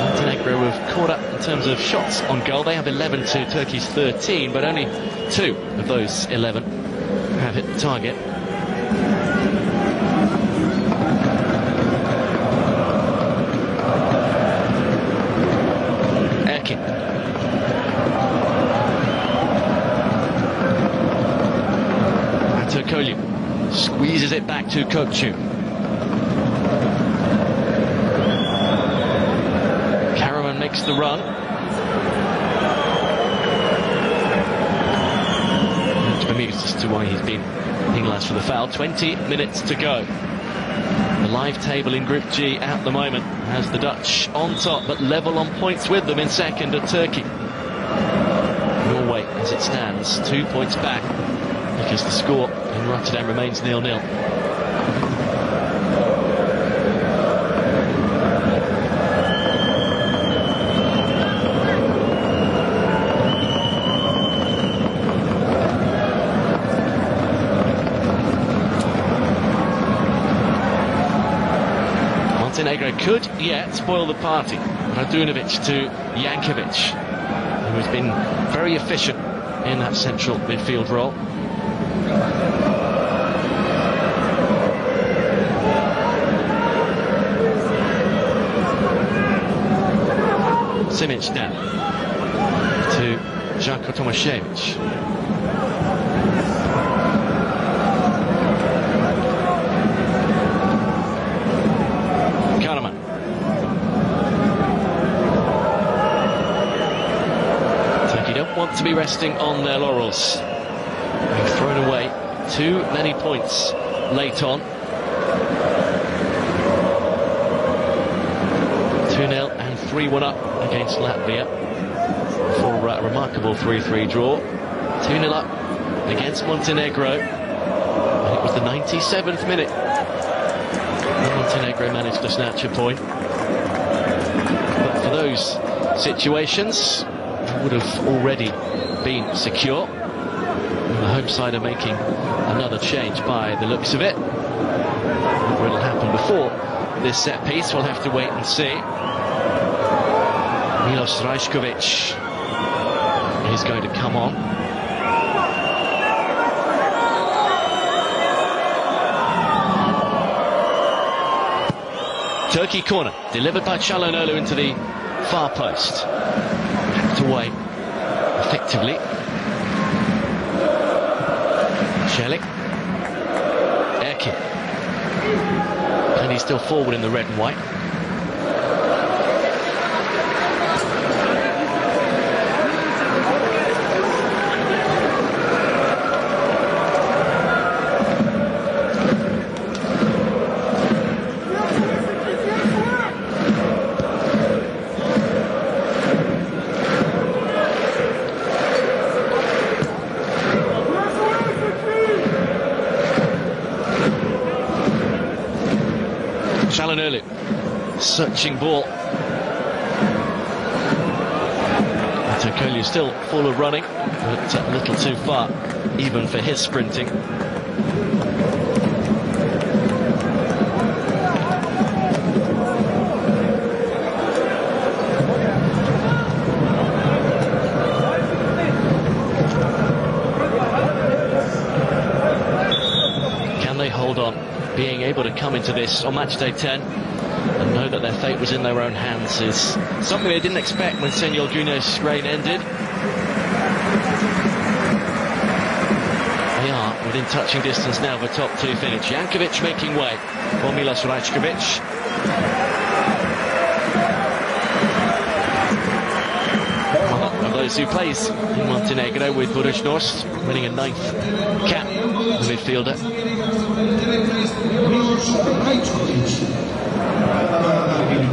A: Montenegro have caught up in terms of shots on goal. They have 11 to Turkey's 13, but only 2 of those 11 have hit the target. Erkin. Turkoglu squeezes it back to Kokcu. Karaman makes the run. Bemused as to why he's been penalised for the foul. 20 minutes to go. The live table in Group G at the moment has the Dutch on top, but level on points with them in second at Turkey. Norway, as it stands, 2 points back, because the score in Rotterdam remains 0-0. Montenegro could yet spoil the party. Radunovic to Jankovic, who has been very efficient in that central midfield role. Simic now to Žarko Tomašević. Karaman. Turkey don't want to be resting on their laurels. They've thrown away too many points late on. 2-0 and 3-1 up against Latvia for a remarkable 3-3 draw. 2-0 up against Montenegro, and it was the 97th minute when Montenegro managed to snatch a point. But for those situations, it would have already been secure. And the home side are making another change by the looks of it. Whether it'll happen before this set piece, we'll have to wait and see. Milos Rajkovic is going to come on. Turkey corner, delivered by Çalhanoğlu into the far post. Hacked away effectively. Çelik. Erkin. And he's still forward in the red and white. Çalhanoğlu, searching ball. Turkoglu still full of running, but a little too far, even for his sprinting. Can they hold on? Being able to come into this on match day 10 and know that their fate was in their own hands is something they didn't expect when Senor Guno's reign ended. They are within touching distance now of a top 2 finish. Jankovic making way for Milos Rajkovic. One of those who plays in Montenegro with Budućnost, winning a 9th cap, the midfielder.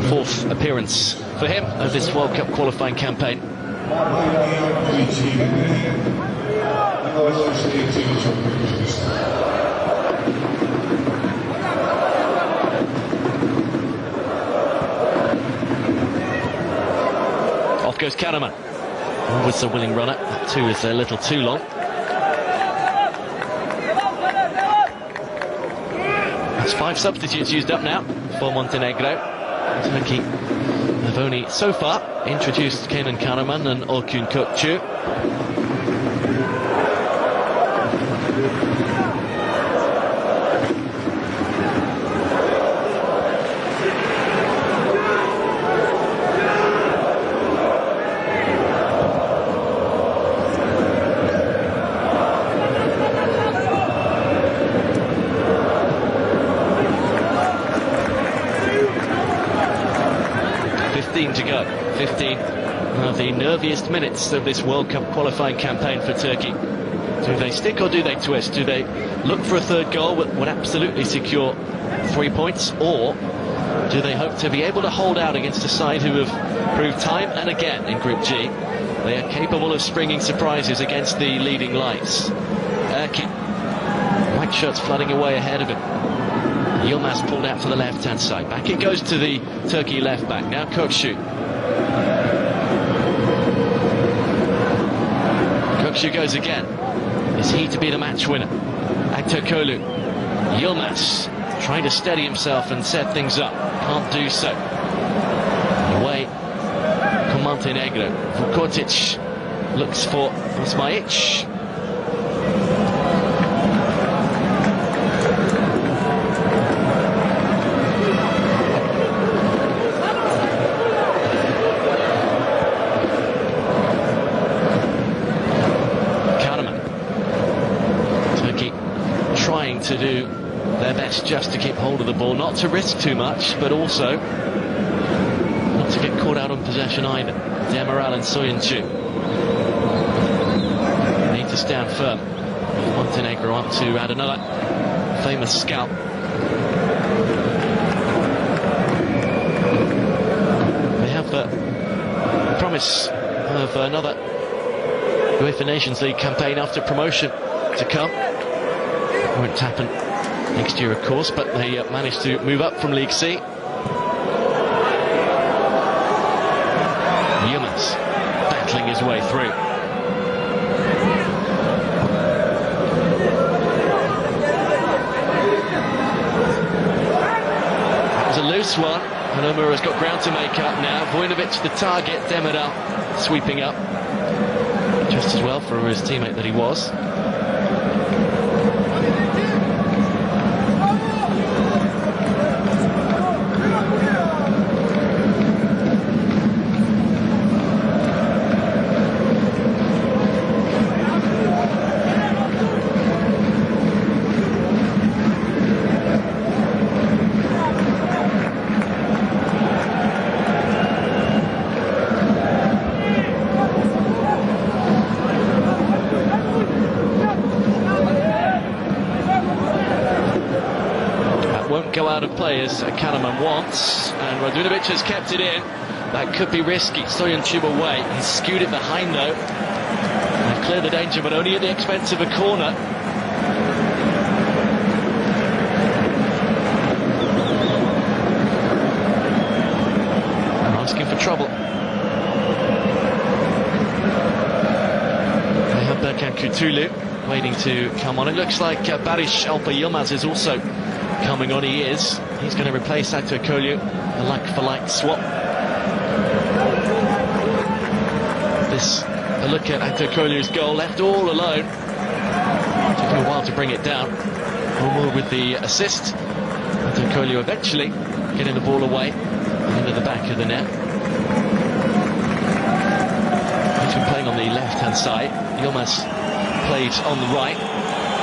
A: Fourth appearance for him of this World Cup qualifying campaign. goes Karaman. Always a willing runner. That 2 is a little too long. That's 5 substitutes used up now for Montenegro. Turkey have only so far introduced Kenan Karaman and Orkun Kökçü.
B: To go. 15 of the nerviest minutes of this World Cup qualifying campaign for Turkey. Do they stick or do they twist? Do they look for a third goal that would absolutely secure 3 points, or do they hope to be able to hold out against a side who have proved time and again in Group G they are capable of springing surprises against the leading lights? Erkin, white shirts flooding away ahead of him. Yilmaz pulled out to the left-hand side. Back it goes to the Turkey left-back. Now Kökçü. Kökçü goes again. Is he to be the match winner? Aktürkoğlu. Yilmaz trying to steady himself and set things up. Can't do so. Away from Montenegro. Vukotic looks for Osmaic. To do their best just to keep hold of the ball, not to risk too much, but also not to get caught out on possession either. Demiral and Soyuncu need to stand firm. Montenegro want to add another famous scalp. They have the promise of another UEFA Nations League campaign after promotion to come. Won't happen next year, of course, but they managed to move up from League C. Yilmaz battling his way through. That was a loose one, and Omura's got ground to make up now. Vojnovic the target, Demiral sweeping up. Just as well for his teammate that he was. Go out of play as Karaman wants, and Radunovic has kept it in. That could be risky. Soyuncu away. He's skewed it behind though. They've cleared the danger, but only at the expense of a corner. They're asking for trouble. They have Berkan Kutulu waiting to come on. It looks like Barış Alper Yilmaz is also coming on. He is. He's going to replace Aktürkoğlu, a like-for-like swap. This, a look at Aktürkoğlu's goal, left all alone. Took him a while to bring it down. Omur with the assist. Aktürkoğlu eventually getting the ball away into the back of the net. He's been playing on the left-hand side. Yilmaz played on the right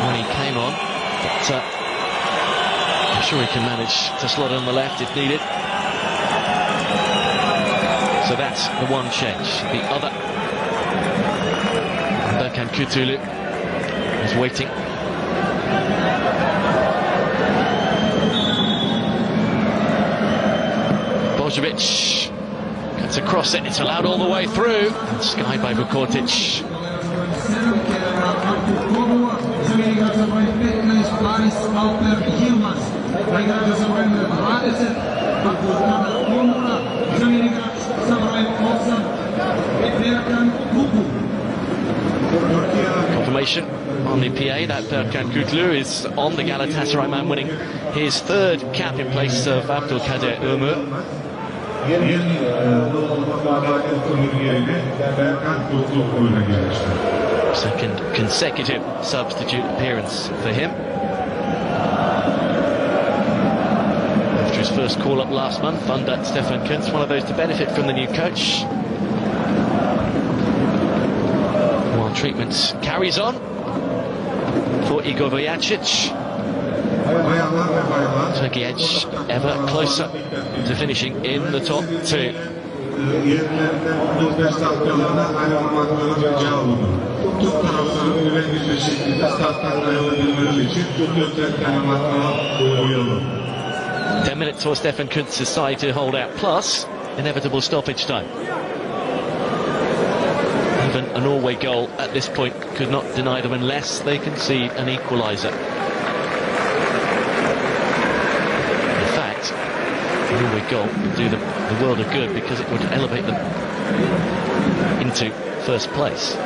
B: when he came on, but I'm sure he can manage to slot on the left if needed. So that's the one change. The other, Berkan Kutulu is waiting. Bojovic cuts across it. It's allowed all the way through. And skied by Vukotic.
A: Confirmation on the PA that Berkan Kutlu is on, the Galatasaray man, winning his third cap in place of Abdülkadir Ömür. Second consecutive substitute appearance for him. After his first call-up last month under Stefan Kuntz, one of those to benefit from the new coach. While treatment carries on for Igor Vujacic. Turkey edge ever closer to finishing in the top two. "10 minutes for Stefan Kuntz's side to hold out, plus inevitable stoppage time. Even a Norway goal at this point could not deny them unless they concede an equaliser. In fact, a Norway goal would do them the world of good because it would elevate them into first place.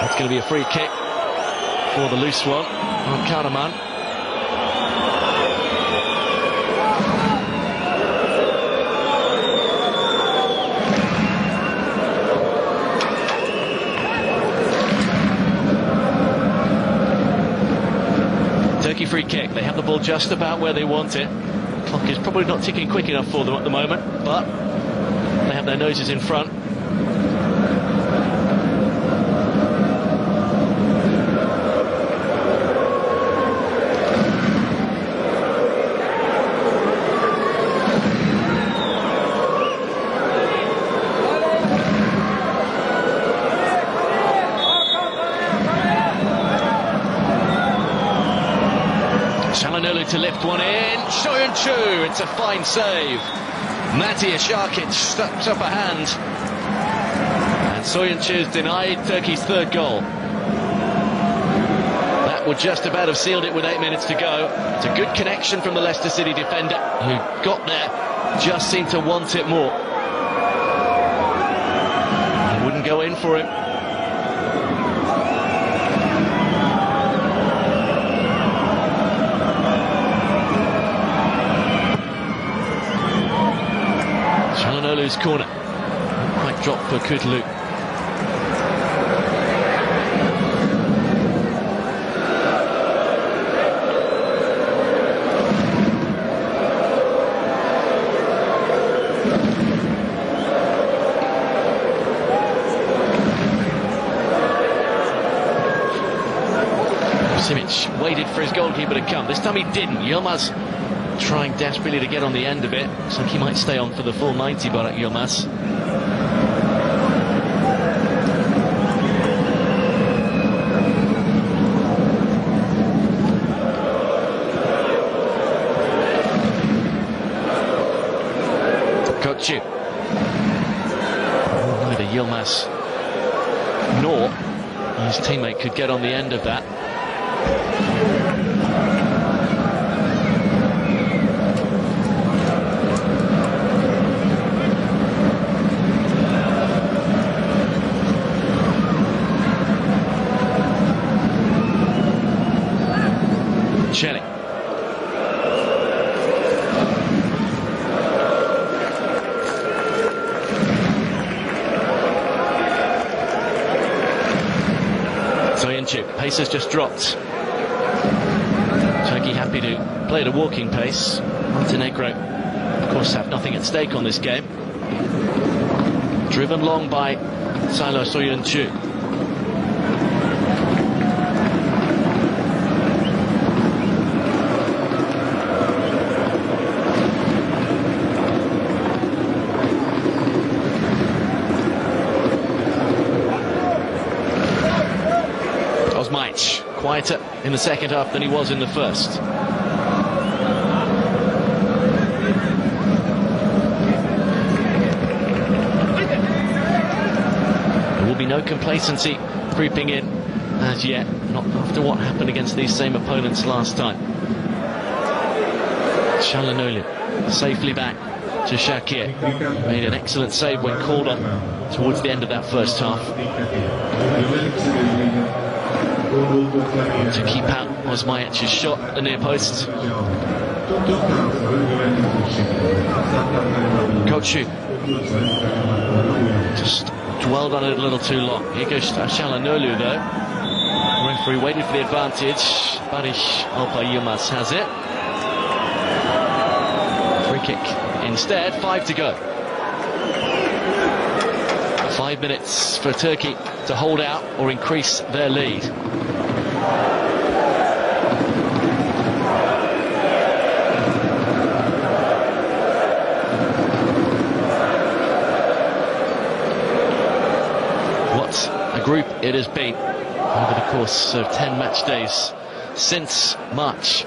A: It's going to be a free kick for the loose one on Kahraman. Turkey free kick. They have the ball just about where they want it. The clock is probably not ticking quick enough for them at the moment, but they have their noses in front. To lift one in, Soyuncu, it's a fine save. Matija Šarkić stuck up a hand, and Soyuncu's denied Turkey's third goal. That would just about have sealed it with 8 minutes to go. It's a good connection from the Leicester City defender, who got there, just seemed to want it more. He wouldn't go in for him. Çalhanoğlu's corner. Not quite dropped for Kutlu. Simic waited for his goalkeeper to come. This time he didn't. Yilmaz trying desperately to get on the end of it. Looks like he might stay on for the full 90, Burak Yilmaz. Koçu. Neither Yilmaz nor his teammate could get on the end of that. Shelley. Soyuncu, pace has just dropped. Turkey happy to play at a walking pace. Montenegro, of course, have nothing at stake on this game. Driven long by Salo Soyuncu. Quieter in the second half than he was in the first. There will be no complacency creeping in as yet, not after what happened against these same opponents last time. Çalhanoğlu safely back to Shakir. Made an excellent save when called on towards the end of that first half. To keep out Osmayac's shot at the near post. Koçu just dwelled on it a little too long. Here goes Çalhanoğlu though. Referee waited for the advantage. Barış Alper Yılmaz has it. Free kick instead, 5 to go. 5 minutes for Turkey to hold out or increase their lead. What a group it has been over the course of 10 match days since March.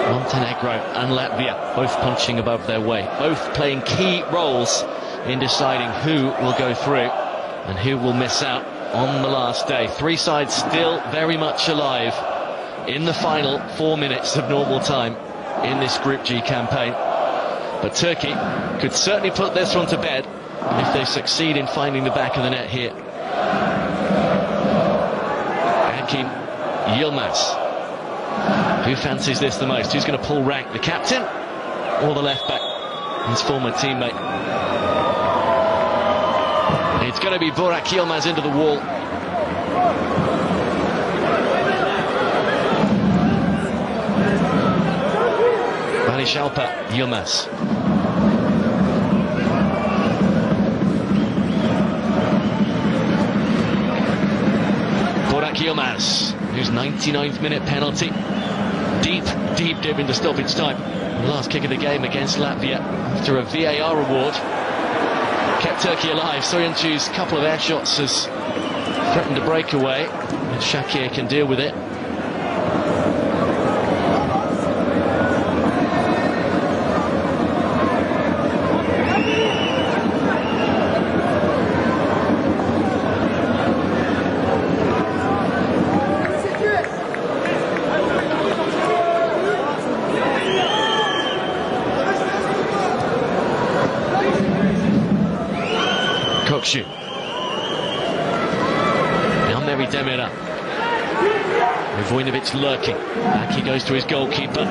A: Montenegro and Latvia both punching above their weight, both playing key roles in deciding who will go through and who will miss out on the last day. Three sides still very much alive in the final 4 minutes of normal time in this Group G campaign. But Turkey could certainly put this one to bed if they succeed in finding the back of the net here. Erkin Yılmaz. Who fancies this the most? Who's going to pull rank? The captain or the left back? His former teammate. It's going to be Burak Yılmaz into the wall. Barış Alper Yılmaz. Burak Yılmaz, whose 99th minute penalty. Deep into stoppage time. The last kick of the game against Latvia after a VAR award kept Turkey alive. Soyuncu's couple of air shots has threatened a breakaway, and Shakir can deal with it. Koçu. Now Meri Demira. Vojnovic lurking. Back he goes to his goalkeeper.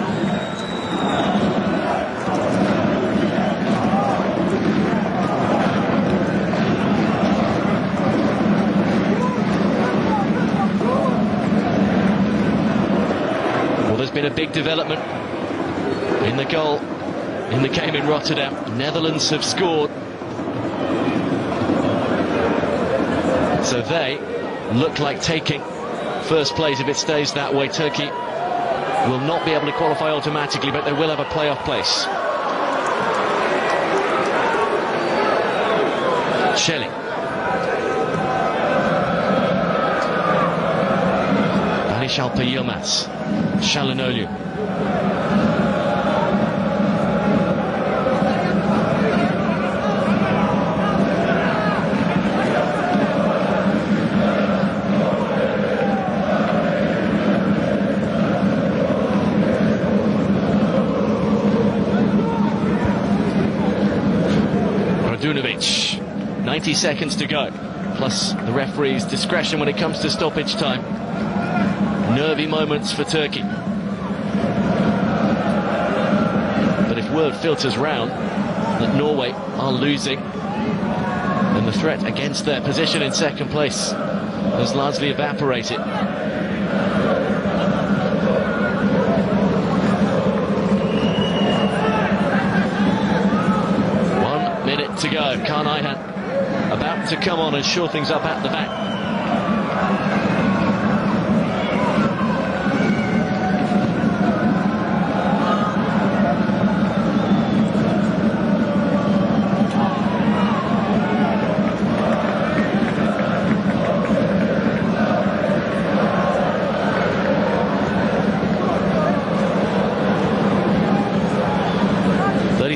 A: Well, there's been a big development in the goal in the game in Rotterdam. Netherlands have scored. So they look like taking first place if it stays that way. Turkey will not be able to qualify automatically, but they will have a playoff place. Şeli. Barış Alper Yılmaz. Çalhanoğlu. Radunovic. 90 seconds to go, plus the referee's discretion when it comes to stoppage time. Nervy moments for Turkey. But if word filters round that Norway are losing, then the threat against their position in second place has largely evaporated. 1 minute to go. Kaan Ayhan about to come on and shore things up at the back.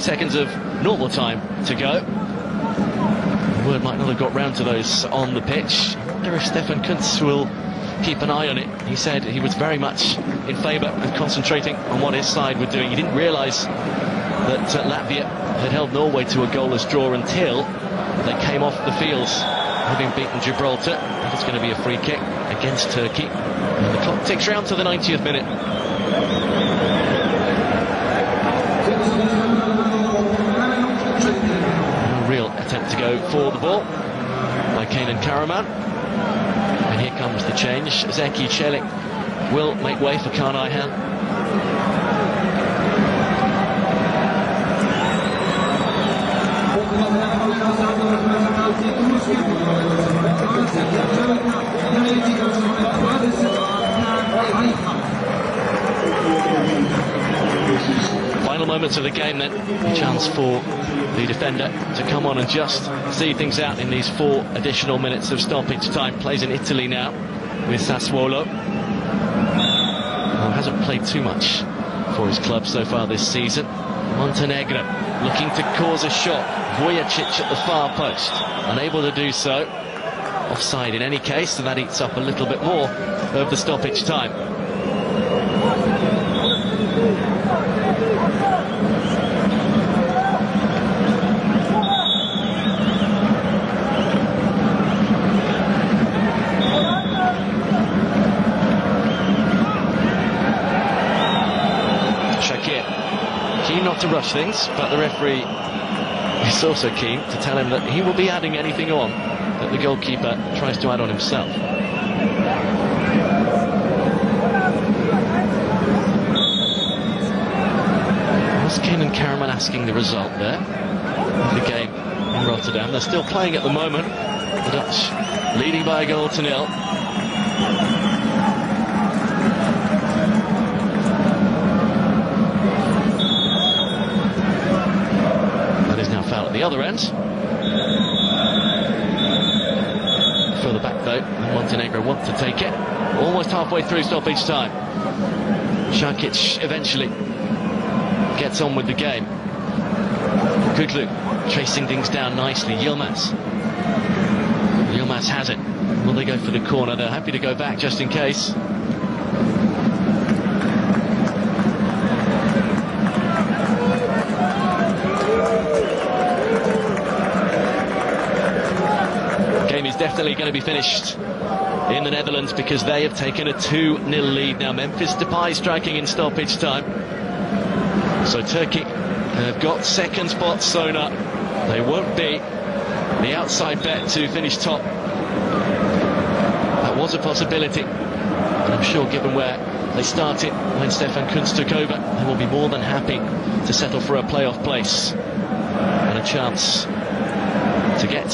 A: seconds of normal time to go. Word might not have got round to those on the pitch. I wonder if Stefan Kuntz will keep an eye on it. He said he was very much in favour of concentrating on what his side were doing. He didn't realise that Latvia had held Norway to a goalless draw until they came off the field, having beaten Gibraltar. I think it's going to be a free kick against Turkey. And the clock ticks round to the 90th minute. A real attempt to go for the ball by Kenan Karaman. And here comes the change. Zeki Çelik will make way for Kaan Ayhan. Final moments of the game then. A chance for the defender to come on and just see things out in these 4 additional minutes of stoppage time. Plays in Italy now with Sassuolo. Well, hasn't played too much for his club so far this season. Montenegro looking to cause a shot. Vujacic at the far post, unable to do so. Offside in any case, so that eats up a little bit more of the stoppage time. Shakir, keen not to rush things, but the referee is also keen to tell him that he will be adding anything on that the goalkeeper tries to add on himself. Was Kenan Karaman asking the result there of the game in Rotterdam? They're still playing at the moment. The Dutch leading by a goal to 0. That is now foul at the other end. Further back though, and Montenegro want to take it. Almost halfway through stoppage time. Šakić eventually gets on with the game. Kudlu chasing things down nicely. Yilmaz has it. Will they go for the corner? They're happy to go back just in case. Game is definitely going to be finished in the Netherlands because they have taken a 2-0 lead now. Memphis Depay striking in stoppage time. So Turkey have got second spot sewn up. They won't be the outside bet to finish top. That was a possibility. And I'm sure given where they started when Stefan Kuntz took over, they will be more than happy to settle for a playoff place and a chance to get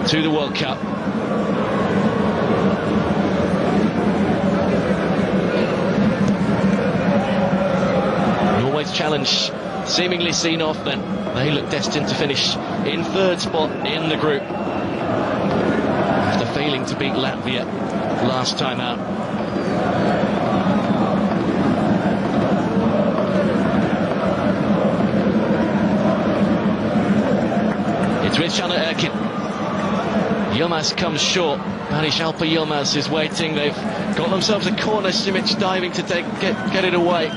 A: to the World Cup. Norway's challenge seemingly seen off then. They look destined to finish in third spot in the group after failing to beat Latvia last time out. It's with Şanlı Erkin. Yilmaz comes short. Barış Alper Yilmaz is waiting. They've got themselves a corner. Simic diving to get it away.